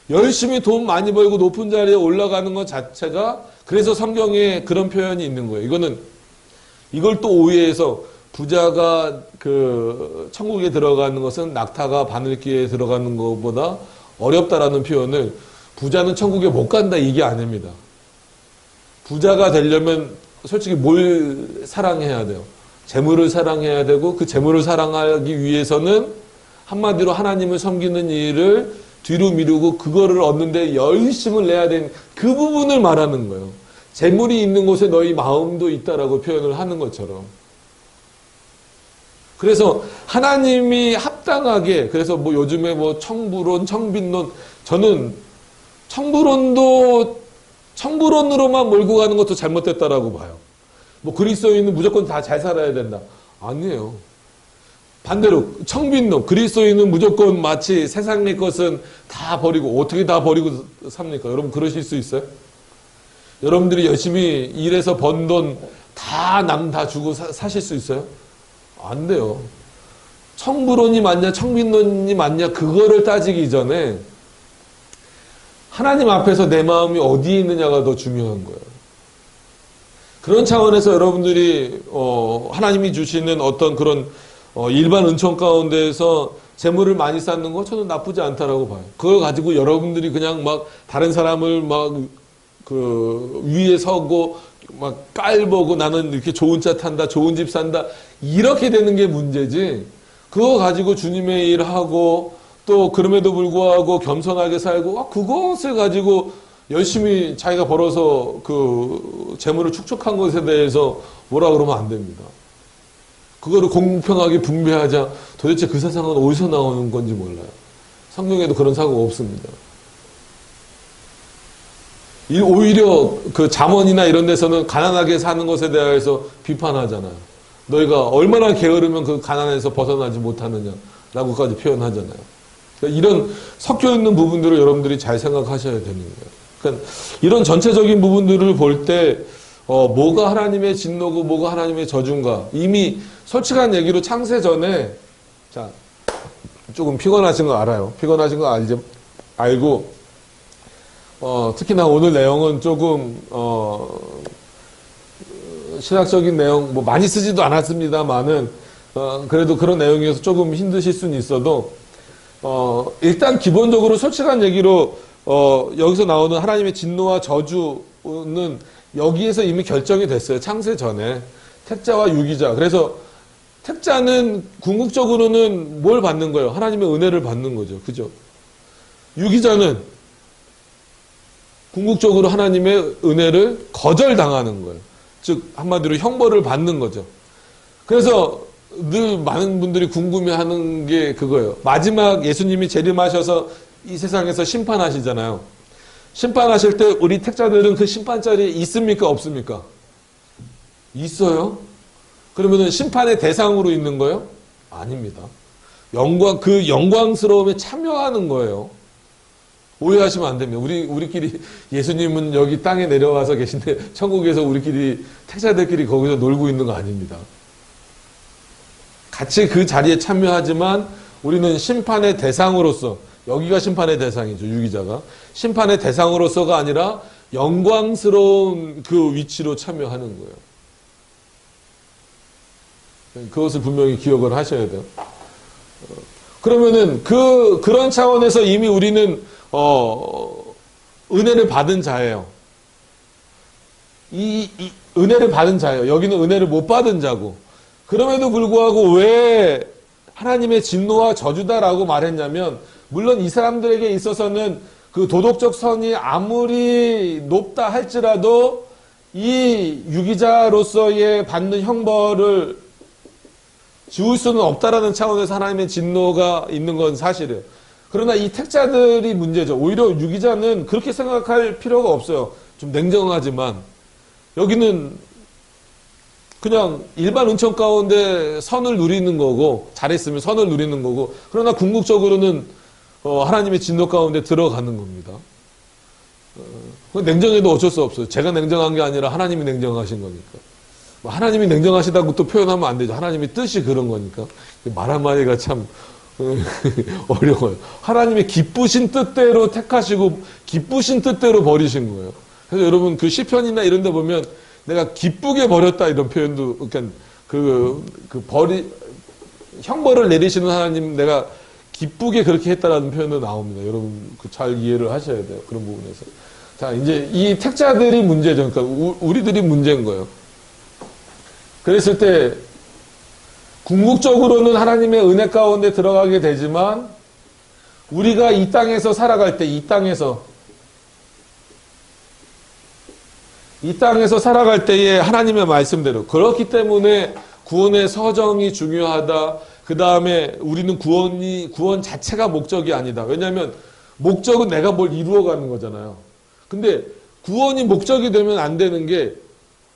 열심히 돈 많이 벌고 높은 자리에 올라가는 것 자체가 그래서 성경에 그런 표현이 있는 거예요. 이걸 또 오해해서 부자가 그 천국에 들어가는 것은 낙타가 바늘기에 들어가는 것보다 어렵다라는 표현을 부자는 천국에 못 간다 이게 아닙니다. 부자가 되려면 솔직히 뭘 사랑해야 돼요? 재물을 사랑해야 되고 그 재물을 사랑하기 위해서는 한마디로 하나님을 섬기는 일을 뒤로 미루고 그거를 얻는데 열심을 내야 되는 그 부분을 말하는 거예요. 재물이 있는 곳에 너희 마음도 있다라고 표현을 하는 것처럼. 그래서 하나님이 합당하게 그래서 뭐 요즘에 뭐 청부론, 청빈론 저는 청부론으로만 몰고 가는 것도 잘못됐다라고 봐요. 뭐 그리스도인은 무조건 다 잘 살아야 된다. 아니에요. 반대로 청빈론, 그리스도인은 무조건 마치 세상의 것은 다 버리고 어떻게 다 버리고 삽니까? 여러분 그러실 수 있어요? 여러분들이 열심히 일해서 번 돈 다 남 다 주고 사실 수 있어요? 안 돼요. 청부론이 맞냐 청빈론이 맞냐 그거를 따지기 전에 하나님 앞에서 내 마음이 어디에 있느냐가 더 중요한 거예요. 그런 차원에서 여러분들이 하나님이 주시는 어떤 그런 일반 은총 가운데에서 재물을 많이 쌓는 거 저는 나쁘지 않다라고 봐요. 그걸 가지고 여러분들이 그냥 막 다른 사람을 막 그 위에 서고 막 깔보고 나는 이렇게 좋은 차 탄다, 좋은 집 산다 이렇게 되는 게 문제지. 그거 가지고 주님의 일을 하고 또 그럼에도 불구하고 겸손하게 살고 그것을 가지고 열심히 자기가 벌어서 그 재물을 축적한 것에 대해서 뭐라 그러면 안 됩니다. 그거를 공평하게 분배하자 도대체 그 세상은 어디서 나오는 건지 몰라요. 성경에도 그런 사고가 없습니다. 오히려 그 잠언이나 이런 데서는 가난하게 사는 것에 대해서 비판하잖아요. 너희가 얼마나 게으르면 그 가난에서 벗어나지 못하느냐라고까지 표현하잖아요. 그러니까 이런 섞여 있는 부분들을 여러분들이 잘 생각하셔야 되는 거예요. 그러니까 이런 전체적인 부분들을 볼 때 뭐가 하나님의 진노고 뭐가 하나님의 저주인가 이미 솔직한 얘기로 창세 전에 자 조금 피곤하신 거 알아요. 피곤하신 거 알고 특히나 오늘 내용은 조금 신학적인 내용 뭐 많이 쓰지도 않았습니다만은 그래도 그런 내용이어서 조금 힘드실 수는 있어도 일단 기본적으로 솔직한 얘기로 여기서 나오는 하나님의 진노와 저주는 여기에서 이미 결정이 됐어요. 창세 전에 택자와 유기자. 그래서 택자는 궁극적으로는 뭘 받는 거예요? 하나님의 은혜를 받는 거죠. 그죠? 유기자는 궁극적으로 하나님의 은혜를 거절당하는 거예요. 즉 한마디로 형벌을 받는 거죠. 그래서 늘 많은 분들이 궁금해하는 게 그거예요. 마지막 예수님이 재림하셔서 이 세상에서 심판하시잖아요. 심판하실 때 우리 택자들은 그 심판 자리에 있습니까? 없습니까? 있어요. 그러면은 심판의 대상으로 있는 거예요? 아닙니다. 그 영광스러움에 참여하는 거예요. 오해하시면 안 됩니다. 우리끼리 예수님은 여기 땅에 내려와서 계신데 천국에서 우리끼리 택자들끼리 거기서 놀고 있는 거 아닙니다. 같이 그 자리에 참여하지만 우리는 심판의 대상으로서 여기가 심판의 대상이죠. 유기자가 심판의 대상으로서가 아니라 영광스러운 그 위치로 참여하는 거예요. 그것을 분명히 기억을 하셔야 돼요. 그러면은 그런 차원에서 이미 우리는 은혜를 받은 자예요. 이 은혜를 받은 자예요. 여기는 은혜를 못 받은 자고. 그럼에도 불구하고 왜 하나님의 진노와 저주다라고 말했냐면, 물론 이 사람들에게 있어서는 그 도덕적 선이 아무리 높다 할지라도 이 유기자로서의 받는 형벌을 지울 수는 없다라는 차원에서 하나님의 진노가 있는 건 사실이에요. 그러나 이 택자들이 문제죠. 오히려 유기자는 그렇게 생각할 필요가 없어요. 좀 냉정하지만 여기는 그냥 일반 은총 가운데 선을 누리는 거고, 잘했으면 선을 누리는 거고, 그러나 궁극적으로는 하나님의 진노 가운데 들어가는 겁니다. 냉정해도 어쩔 수 없어요. 제가 냉정한 게 아니라 하나님이 냉정하신 거니까. 하나님이 냉정하시다고 또 표현하면 안 되죠. 하나님의 뜻이 그런 거니까. 말 한마디가 참 어려워요. 하나님의 기쁘신 뜻대로 택하시고 기쁘신 뜻대로 버리신 거예요. 그래서 여러분 그 시편이나 이런 데 보면 내가 기쁘게 버렸다 이런 표현도, 그러니까 형벌을 내리시는 하나님 내가 기쁘게 그렇게 했다라는 표현도 나옵니다. 여러분 잘 이해를 하셔야 돼요. 그런 부분에서. 자, 이제 이 택자들이 문제죠. 그러니까 우리들이 문제인 거예요. 그랬을 때 궁극적으로는 하나님의 은혜 가운데 들어가게 되지만 우리가 이 땅에서 살아갈 때, 이 땅에서 살아갈 때에 하나님의 말씀대로, 그렇기 때문에 구원의 서정이 중요하다. 그 다음에 우리는 구원 자체가 목적이 아니다. 왜냐하면 목적은 내가 뭘 이루어가는 거잖아요. 근데 구원이 목적이 되면 안 되는 게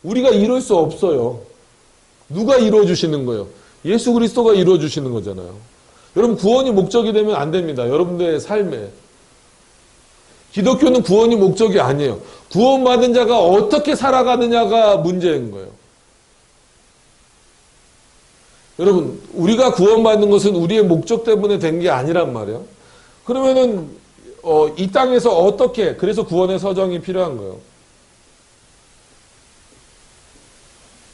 우리가 이룰 수 없어요. 누가 이루어주시는 거예요? 예수 그리스도가 이루어주시는 거잖아요. 여러분 구원이 목적이 되면 안 됩니다. 여러분들의 삶에. 기독교는 구원이 목적이 아니에요. 구원받은 자가 어떻게 살아가느냐가 문제인 거예요. 여러분 우리가 구원받는 것은 우리의 목적 때문에 된 게 아니란 말이에요. 그러면은 이 땅에서 어떻게, 그래서 구원의 서정이 필요한 거예요.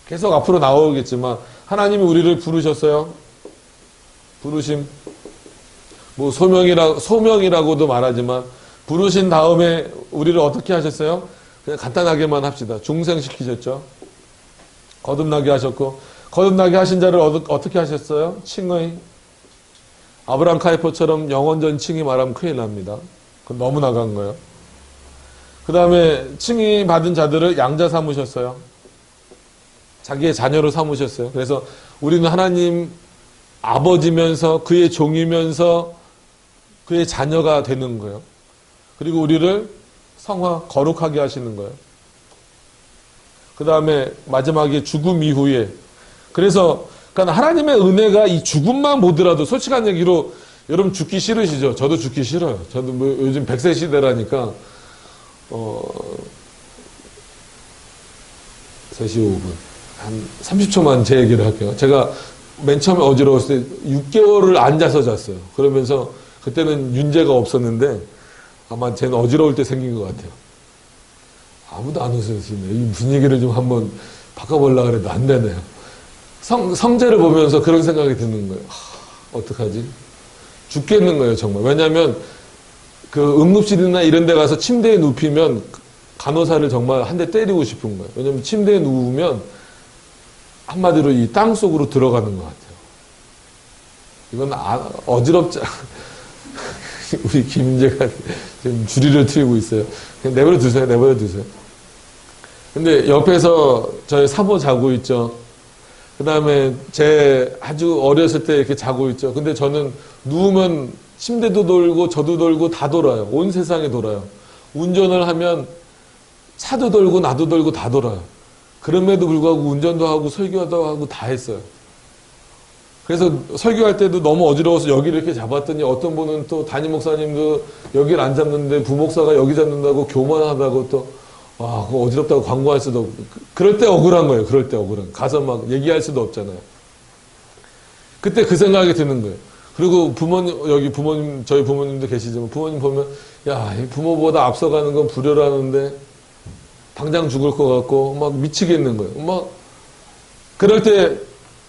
계속 앞으로 나오겠지만 하나님이 우리를 부르셨어요. 부르심, 뭐 소명이라고도 말하지만 부르신 다음에 우리를 어떻게 하셨어요? 그냥 간단하게만 합시다. 중생시키셨죠. 거듭나게 하셨고, 거듭나게 하신 자를 어떻게 하셨어요? 칭의. 아브라함 카이퍼처럼 영원전 칭의 말하면 큰일 납니다. 그건 너무 나간 거예요. 그 다음에 칭의 받은 자들을 양자 삼으셨어요. 자기의 자녀로 삼으셨어요. 그래서 우리는 하나님 아버지면서 그의 종이면서 그의 자녀가 되는 거예요. 그리고 우리를 성화, 거룩하게 하시는 거예요. 그 다음에 마지막에 죽음 이후에, 그래서 그러니까 하나님의 은혜가 이 죽음만 보더라도, 솔직한 얘기로 여러분 죽기 싫으시죠? 저도 죽기 싫어요. 저도 뭐 요즘 100세 시대라니까 3시 5분 한 30초만 제 얘기를 할게요. 제가 맨 처음에 어지러웠을 때 6개월을 앉아서 잤어요. 그러면서 그때는 윤재가 없었는데 아마 쟤는 어지러울 때 생긴 것 같아요. 아무도 안 웃으시네. 이 분위기를 좀 한번 바꿔보려고 해도 안 되네요. 성제를 보면서 그런 생각이 드는 거예요. 어떡하지? 죽겠는 거예요, 정말. 왜냐하면 그 응급실이나 이런 데 가서 침대에 눕히면 간호사를 정말 한 대 때리고 싶은 거예요. 왜냐하면 침대에 누우면 한마디로 이 땅 속으로 들어가는 것 같아요. 이건 어지럽지 우리 김인재가 지금 주리를 트이고 있어요. 그냥 내버려 두세요. 근데 옆에서 저희 사모 자고 있죠. 그 다음에 제 아주 어렸을 때 이렇게 자고 있죠. 근데 저는 누우면 침대도 돌고 저도 돌고 다 돌아요. 온 세상에 돌아요. 운전을 하면 차도 돌고 나도 돌고 다 돌아요. 그럼에도 불구하고 운전도 하고 설교도 하고 다 했어요. 그래서 설교할 때도 너무 어지러워서 여기를 이렇게 잡았더니 어떤 분은 또 담임 목사님도 여기를 안 잡는데 부목사가 여기 잡는다고 교만하다고 또 그거 어지럽다고 광고할 수도 없고. 그럴 때 억울한 거예요. 그럴 때 억울한. 가서 막 얘기할 수도 없잖아요. 그때 그 생각이 드는 거예요. 그리고 여기 부모님, 저희 부모님도 계시지만 부모님 보면, 야, 부모보다 앞서가는 건 불효라는데 당장 죽을 것 같고 막 미치겠는 거예요. 막 그럴 때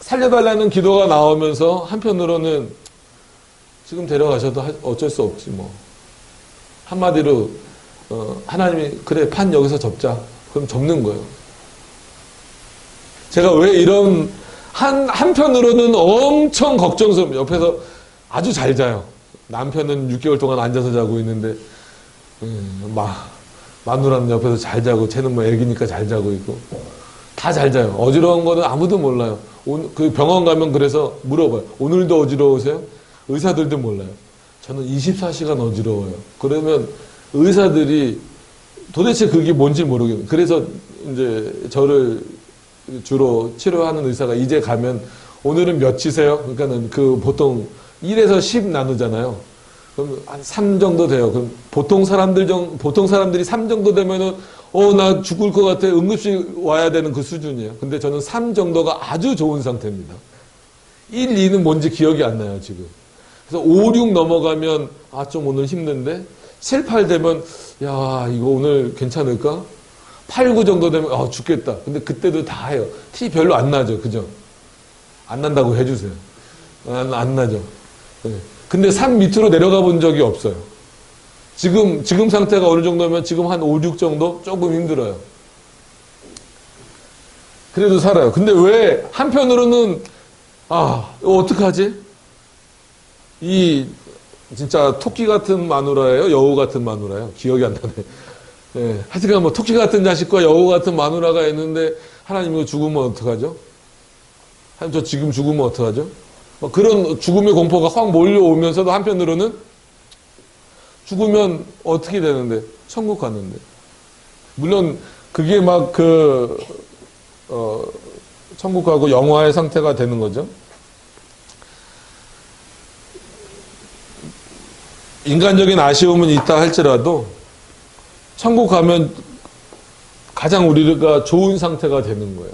살려달라는 기도가 나오면서 한편으로는 지금 데려가셔도 어쩔 수 없지 뭐. 한마디로 하나님이 그래 판 여기서 접자. 그럼 접는 거예요. 제가 왜 이런 한편으로는 엄청 걱정스러워. 옆에서 아주 잘 자요. 남편은 6개월 동안 앉아서 자고 있는데 마누라는 옆에서 잘 자고 쟤는 뭐 애기니까 잘 자고 있고 다 잘 자요. 어지러운 거는 아무도 몰라요. 그 병원 가면 그래서 물어봐요. 오늘도 어지러우세요? 의사들도 몰라요. 저는 24시간 어지러워요. 그러면 의사들이 도대체 그게 뭔지 모르겠어요. 그래서 이제 저를 주로 치료하는 의사가 이제 가면 오늘은 몇이세요? 그러니까는 그 보통 1에서 10 나누잖아요. 그럼 한 3 정도 돼요. 그럼 보통 사람들이 3 정도 되면은 나 죽을 것 같아. 응급실 와야 되는 그 수준이에요. 근데 저는 3 정도가 아주 좋은 상태입니다. 1, 2는 뭔지 기억이 안 나요, 지금. 그래서 5, 6 넘어가면 좀 오늘 힘든데 7, 8 되면 야, 이거 오늘 괜찮을까? 8, 9 정도 되면 죽겠다. 근데 그때도 다 해요. 티 별로 안 나죠. 그죠? 안 난다고 해주세요. 안 나죠. 네. 근데 3 밑으로 내려가 본 적이 없어요. 지금 상태가 어느 정도면 지금 한 5, 6 정도? 조금 힘들어요. 그래도 살아요. 근데 왜 한편으로는 어떡하지? 이 진짜 토끼 같은 마누라예요? 여우 같은 마누라예요? 기억이 안 나네. 네. 하여튼 뭐 토끼 같은 자식과 여우 같은 마누라가 있는데 하나님 이거 죽으면 어떡하죠? 하나님 저 지금 죽으면 어떡하죠? 그런 죽음의 공포가 확 몰려오면서도 한편으로는 죽으면 어떻게 되는데? 천국 갔는데. 물론 그게 막 천국 가고 영화의 상태가 되는 거죠. 인간적인 아쉬움은 있다 할지라도 천국 가면 가장 우리가 좋은 상태가 되는 거예요.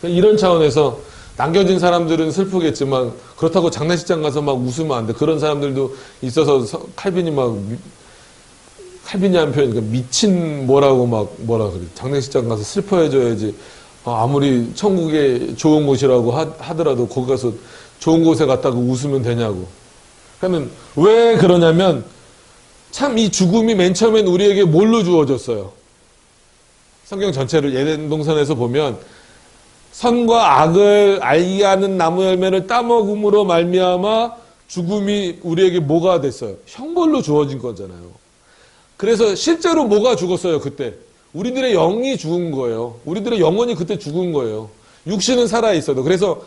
이런 차원에서 남겨진 사람들은 슬프겠지만 그렇다고 장례식장 가서 막 웃으면 안 돼. 그런 사람들도 있어서 칼빈이 한 표현, 그러니까 미친 뭐라 그래. 장례식장 가서 슬퍼해줘야지. 아무리 천국에 좋은 곳이라고 하더라도 거기 가서 좋은 곳에 갔다가 웃으면 되냐고. 그러니까 왜 그러냐면 참 이 죽음이 맨 처음엔 우리에게 뭘로 주어졌어요? 성경 전체를 예덴 동산에서 보면 선과 악을 알게 하는 나무 열매를 따먹음으로 말미암아 죽음이 우리에게 뭐가 됐어요? 형벌로 주어진 거잖아요. 그래서 실제로 뭐가 죽었어요, 그때? 우리들의 영이 죽은 거예요. 우리들의 영혼이 그때 죽은 거예요. 육신은 살아있어도. 그래서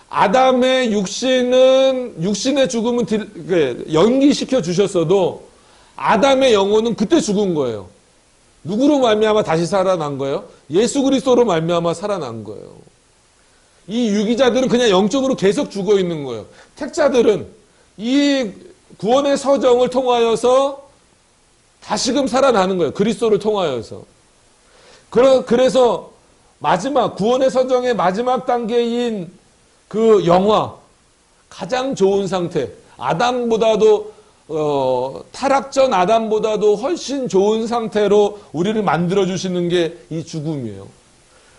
아담의 육신의 죽음은 연기시켜 주셨어도 아담의 영혼은 그때 죽은 거예요. 누구로 말미암아 다시 살아난 거예요? 예수 그리스도로 말미암아 살아난 거예요. 이 유기자들은 그냥 영적으로 계속 죽어 있는 거예요. 택자들은 이 구원의 서정을 통하여서 다시금 살아나는 거예요. 그리스도를 통하여서. 그래서 구원의 서정의 마지막 단계인 그 영화, 가장 좋은 상태, 아담보다도 타락 전 아담보다도 훨씬 좋은 상태로 우리를 만들어주시는 게 이 죽음이에요.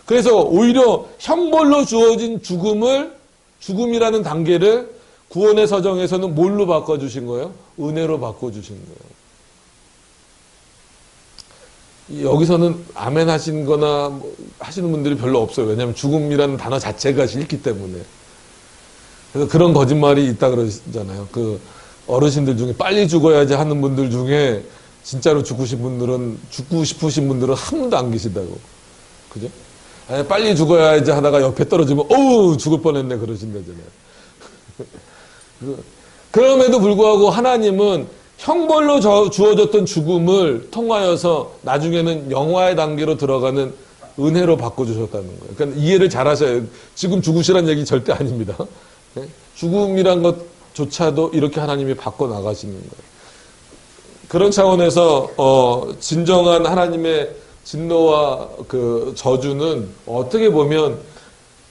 그래서 오히려 형벌로 주어진 죽음이라는 단계를 구원의 서정에서는 뭘로 바꿔주신 거예요? 은혜로 바꿔주신 거예요. 여기서는 아멘 하신 거나 하시는 분들이 별로 없어요. 왜냐하면 죽음이라는 단어 자체가 싫기 때문에. 그래서 그런 거짓말이 있다 그러잖아요. 어르신들 중에 빨리 죽어야지 하는 분들 중에 진짜로 죽고 싶으신 분들은 한 분도 안 계시다고. 그죠? 아니, 빨리 죽어야지 하다가 옆에 떨어지면 죽을 뻔했네 그러신다잖아요. 그럼에도 불구하고 하나님은 형벌로 주어졌던 죽음을 통하여서 나중에는 영화의 단계로 들어가는 은혜로 바꿔주셨다는 거예요. 그러니까 이해를 잘 하셔야. 지금 죽으시란 얘기 절대 아닙니다. 죽음이란 것조차도 이렇게 하나님이 바꿔나가시는 거예요. 그런 차원에서 진정한 하나님의 진노와 그 저주는 어떻게 보면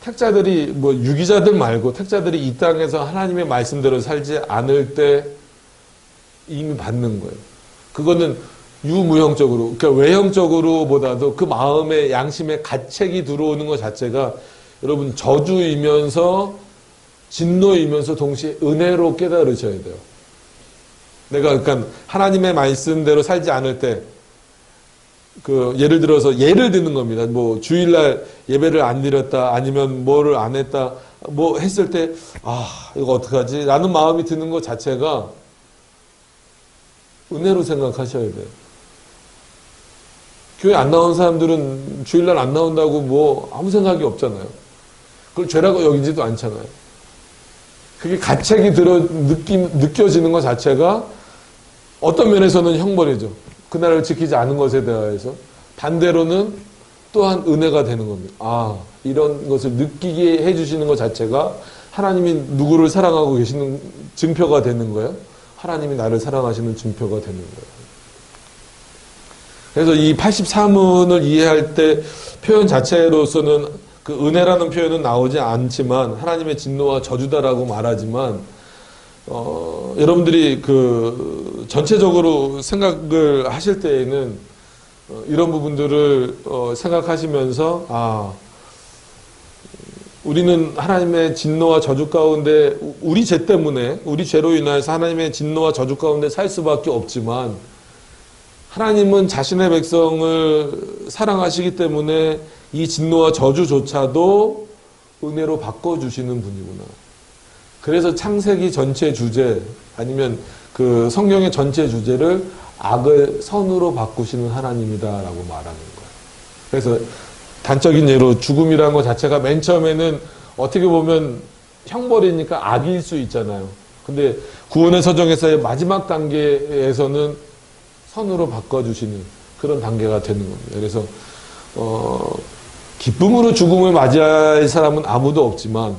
택자들이 유기자들 말고 택자들이 이 땅에서 하나님의 말씀대로 살지 않을 때 이미 받는 거예요. 그거는 유무형적으로, 그러니까 외형적으로보다도 그 마음의 양심의 가책이 들어오는 것 자체가 여러분 저주이면서 진노이면서 동시에 은혜로 깨달으셔야 돼요. 내가 그러니까 하나님의 말씀대로 살지 않을 때 예를 들어서 예를 드는 겁니다. 뭐 주일날 예배를 안 드렸다 아니면 뭐를 안 했다 뭐 했을 때 이거 어떡하지? 라는 마음이 드는 것 자체가 은혜로 생각하셔야 돼요. 교회 안 나온 사람들은 주일날 안 나온다고 뭐 아무 생각이 없잖아요. 그걸 죄라고 여기지도 않잖아요. 그게 가책이 느껴지는 것 자체가 어떤 면에서는 형벌이죠. 그날을 지키지 않은 것에 대해서. 반대로는 또한 은혜가 되는 겁니다. 이런 것을 느끼게 해주시는 것 자체가 하나님이 누구를 사랑하고 계시는 증표가 되는 거예요. 하나님이 나를 사랑하시는 증표가 되는 거예요. 그래서 이 83문을 이해할 때 표현 자체로서는 그 은혜라는 표현은 나오지 않지만 하나님의 진노와 저주다라고 말하지만 여러분들이 전체적으로 생각을 하실 때에는 이런 부분들을 생각하시면서 우리는 하나님의 진노와 저주 가운데 우리 죄 때문에 우리 죄로 인하여서 하나님의 진노와 저주 가운데 살 수밖에 없지만 하나님은 자신의 백성을 사랑하시기 때문에 이 진노와 저주조차도 은혜로 바꿔주시는 분이구나. 그래서 창세기 전체 주제 아니면 그 성경의 전체 주제를 악을 선으로 바꾸시는 하나님이다라고 말하는 거예요. 그래서 단적인 예로 죽음이라는 것 자체가 맨 처음에는 어떻게 보면 형벌이니까 악일 수 있잖아요. 근데 구원의 서정에서의 마지막 단계에서는 선으로 바꿔주시는 그런 단계가 되는 겁니다. 그래서 기쁨으로 죽음을 맞이할 사람은 아무도 없지만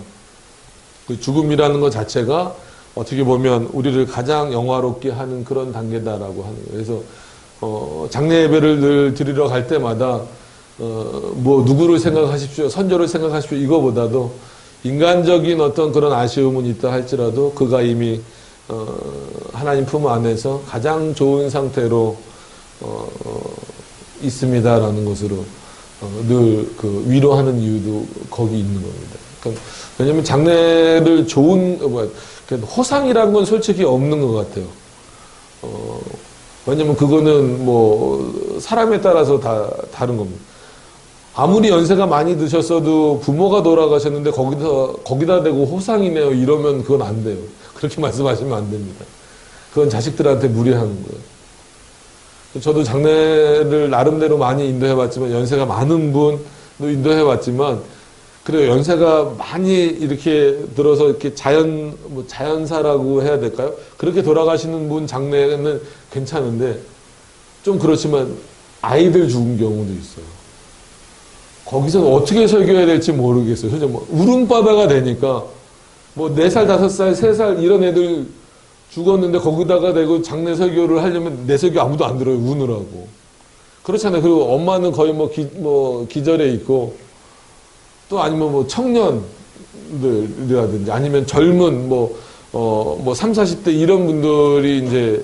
그 죽음이라는 것 자체가 어떻게 보면 우리를 가장 영화롭게 하는 그런 단계다라고 하는 거예요. 그래서 장례 예배를 늘 드리러 갈 때마다 뭐 누구를 생각하십시오, 선조를 생각하십시오 이거보다도 인간적인 어떤 그런 아쉬움은 있다 할지라도 그가 이미 하나님 품 안에서 가장 좋은 상태로 있습니다라는 것으로 늘 위로하는 이유도 거기 있는 겁니다. 그러니까 왜냐하면 장례를 호상이라는 건 솔직히 없는 것 같아요. 왜냐하면 그거는 뭐 사람에 따라서 다 다른 겁니다. 아무리 연세가 많이 드셨어도 부모가 돌아가셨는데 거기다 대고 호상이네요 이러면 그건 안 돼요. 그렇게 말씀하시면 안 됩니다. 그건 자식들한테 무례한 거예요. 저도 장례를 나름대로 많이 인도해봤지만 연세가 많은 분도 인도해봤지만 그래요. 연세가 많이 이렇게 들어서 이렇게 자연사라고 해야 될까요? 그렇게 돌아가시는 분 장례는 괜찮은데 좀 그렇지만 아이들 죽은 경우도 있어요. 거기서 어떻게 설교해야 될지 모르겠어요. 솔직히 뭐 울음바다가 되니까 뭐 4살, 5살, 3살 이런 애들 죽었는데 거기다가 대고 장례 설교를 하려면 내 설교 아무도 안 들어요. 우느라고. 그렇잖아요. 그리고 엄마는 거의 기절해 있고 또 아니면 뭐 청년들이라든지 아니면 젊은 3, 40대 이런 분들이 이제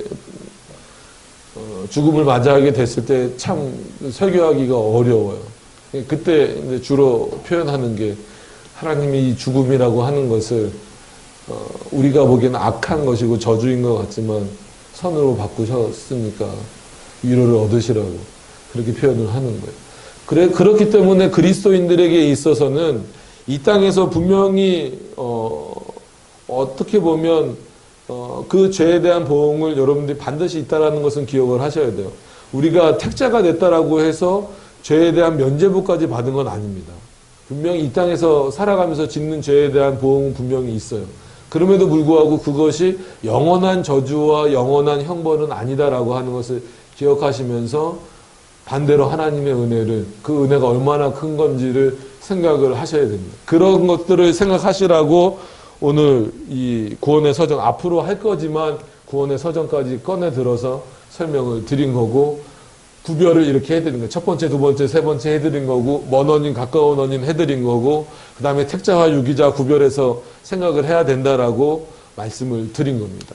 죽음을 맞이하게 됐을 때 참 설교하기가 어려워요. 그때 이제 주로 표현하는 게 하나님이 이 죽음이라고 하는 것을 우리가 보기에는 악한 것이고 저주인 것 같지만 선으로 바꾸셨으니까 위로를 얻으시라고 그렇게 표현을 하는 거예요. 그렇기 때문에 그리스도인들에게 있어서는 이 땅에서 분명히 어떻게 보면 그 죄에 대한 보응을 여러분들이 반드시 있다라는 것은 기억을 하셔야 돼요. 우리가 택자가 됐다라고 해서 죄에 대한 면죄부까지 받은 건 아닙니다. 분명히 이 땅에서 살아가면서 짓는 죄에 대한 보응은 분명히 있어요. 그럼에도 불구하고 그것이 영원한 저주와 영원한 형벌은 아니다라고 하는 것을 기억하시면서 반대로 하나님의 은혜를 그 은혜가 얼마나 큰 건지를 생각을 하셔야 됩니다. 그런 것들을 생각하시라고 오늘 이 구원의 서정 앞으로 할 거지만 구원의 서정까지 꺼내 들어서 설명을 드린 거고 구별을 이렇게 해드린 거예요. 첫 번째, 두 번째, 세 번째 해드린 거고 먼 원인, 가까운 원인 해드린 거고 그 다음에 택자와 유기자 구별해서 생각을 해야 된다라고 말씀을 드린 겁니다.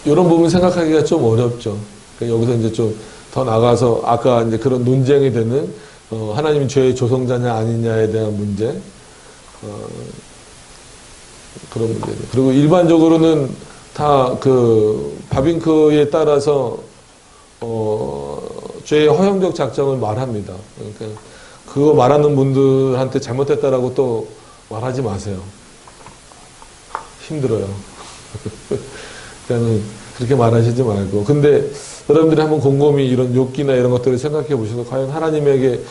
이런 부분 생각하기가 좀 어렵죠. 여기서 이제 좀 더 나가서 아까 이제 그런 논쟁이 되는 하나님이 죄의 조성자냐 아니냐에 대한 문제, 그런 문제. 그리고 일반적으로는 다 그 바빙크에 따라서 죄의 허용적 작정을 말합니다. 그러니까 그거 말하는 분들한테 잘못했다라고 또 말하지 마세요. 힘들어요. 그러니까 그렇게 말하시지 말고. 근데 여러분들이 한번 곰곰이 이런 욕기나 이런 것들을 생각해 보셔서 과연 하나님에게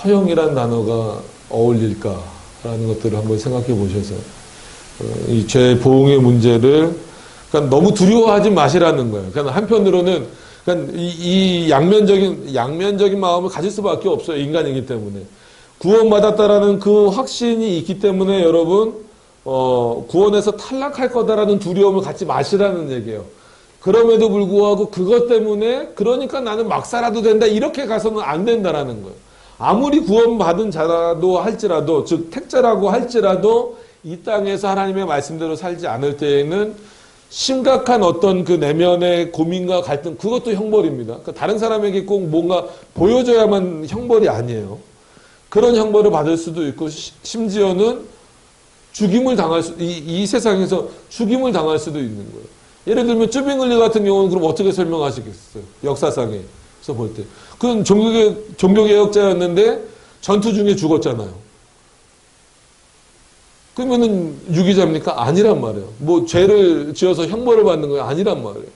허용이란 단어가 어울릴까라는 것들을 한번 생각해 보셔서 이 죄 보응의 문제를 그러니까 너무 두려워하지 마시라는 거예요. 그러니까 한편으로는 그러니까 이 양면적인 마음을 가질 수밖에 없어요. 인간이기 때문에. 구원받았다라는 그 확신이 있기 때문에 여러분 구원에서 탈락할 거다라는 두려움을 갖지 마시라는 얘기예요. 그럼에도 불구하고 그것 때문에 그러니까 나는 막 살아도 된다 이렇게 가서는 안 된다라는 거예요. 아무리 구원받은 자라도 할지라도 즉 택자라고 할지라도 이 땅에서 하나님의 말씀대로 살지 않을 때에는 심각한 어떤 그 내면의 고민과 갈등 그것도 형벌입니다. 그러니까 다른 사람에게 꼭 뭔가 보여줘야만 형벌이 아니에요. 그런 형벌을 받을 수도 있고 심지어는 죽임을 당할 이 세상에서 죽임을 당할 수도 있는 거예요. 예를 들면 쭈빙글리 같은 경우는 그럼 어떻게 설명하시겠어요? 역사상에서 볼 때. 그건 종교개혁자였는데 전투 중에 죽었잖아요. 그러면은 유기자입니까? 아니란 말이에요. 뭐 죄를 지어서 형벌을 받는 거예요? 아니란 말이에요.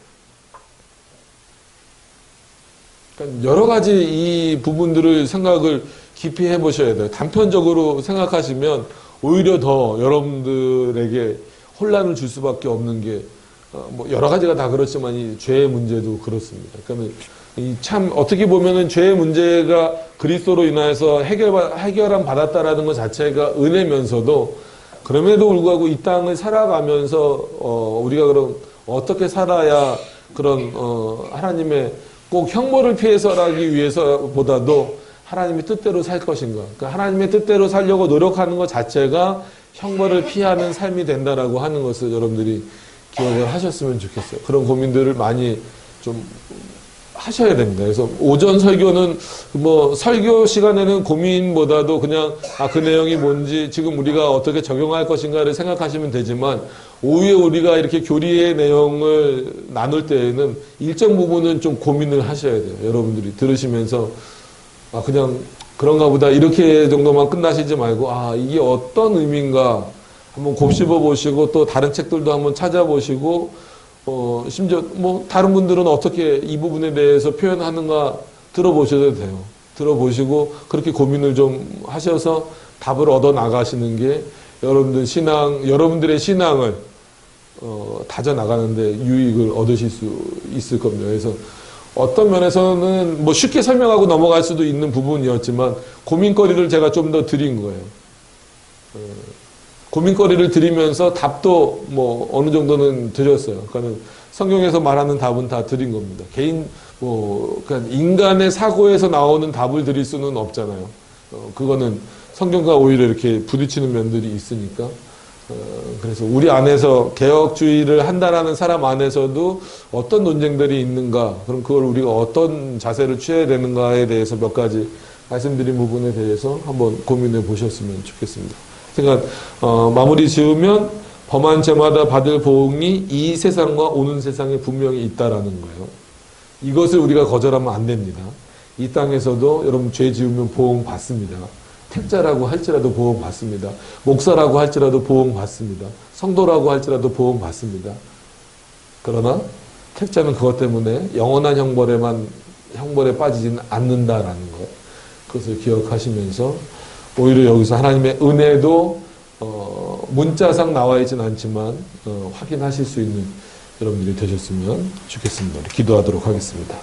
그러니까 여러 가지 이 부분들을 생각을 깊이 해보셔야 돼요. 단편적으로 생각하시면 오히려 더 여러분들에게 혼란을 줄 수밖에 없는 게 뭐 여러 가지가 다 그렇지만 이 죄의 문제도 그렇습니다. 그러니까 이 참 어떻게 보면은 죄의 문제가 그리스도로 인하여서 해결함 받았다라는 것 자체가 은혜면서도 그럼에도 불구하고 이 땅을 살아가면서 우리가 그럼 어떻게 살아야 그런 하나님의 꼭 형벌을 피해서라기 위해서보다도 하나님의 뜻대로 살 것인가. 그러니까 하나님의 뜻대로 살려고 노력하는 것 자체가 형벌을 피하는 삶이 된다라고 하는 것을 여러분들이 기억을 하셨으면 좋겠어요. 그런 고민들을 많이 좀 하셔야 됩니다. 그래서 오전 설교는 뭐 설교 시간에는 고민보다도 그냥 그 내용이 뭔지 지금 우리가 어떻게 적용할 것인가를 생각하시면 되지만 오후에 우리가 이렇게 교리의 내용을 나눌 때에는 일정 부분은 좀 고민을 하셔야 돼요. 여러분들이 들으시면서 그냥 그런가 보다 이렇게 정도만 끝나시지 말고 이게 어떤 의미인가 한번 곱씹어 보시고 또 다른 책들도 한번 찾아보시고 심지어 뭐 다른 분들은 어떻게 이 부분에 대해서 표현하는가 들어보셔도 돼요. 들어보시고 그렇게 고민을 좀 하셔서 답을 얻어 나가시는 게 여러분들의 신앙을 다져 나가는데 유익을 얻으실 수 있을 겁니다. 그래서 어떤 면에서는 뭐 쉽게 설명하고 넘어갈 수도 있는 부분이었지만 고민거리를 제가 좀 더 드린 거예요. 고민거리를 드리면서 답도 뭐 어느 정도는 드렸어요. 그러니까 성경에서 말하는 답은 다 드린 겁니다. 그러니까 인간의 사고에서 나오는 답을 드릴 수는 없잖아요. 그거는 성경과 오히려 이렇게 부딪히는 면들이 있으니까. 그래서 우리 안에서 개혁주의를 한다라는 사람 안에서도 어떤 논쟁들이 있는가, 그럼 그걸 우리가 어떤 자세를 취해야 되는가에 대해서 몇 가지 말씀드린 부분에 대해서 한번 고민해 보셨으면 좋겠습니다. 그러니까 마무리 지으면 범한 죄마다 받을 보응이 이 세상과 오는 세상에 분명히 있다라는 거예요. 이것을 우리가 거절하면 안 됩니다. 이 땅에서도 여러분 죄 지으면 보응 받습니다. 택자라고 할지라도 보응 받습니다. 목사라고 할지라도 보응 받습니다. 성도라고 할지라도 보응 받습니다. 그러나 택자는 그것 때문에 영원한 형벌에 빠지지는 않는다라는 것. 그것을 기억하시면서 오히려 여기서 하나님의 은혜도 문자상 나와 있지는 않지만 확인하실 수 있는 여러분들이 되셨으면 좋겠습니다. 기도하도록 하겠습니다.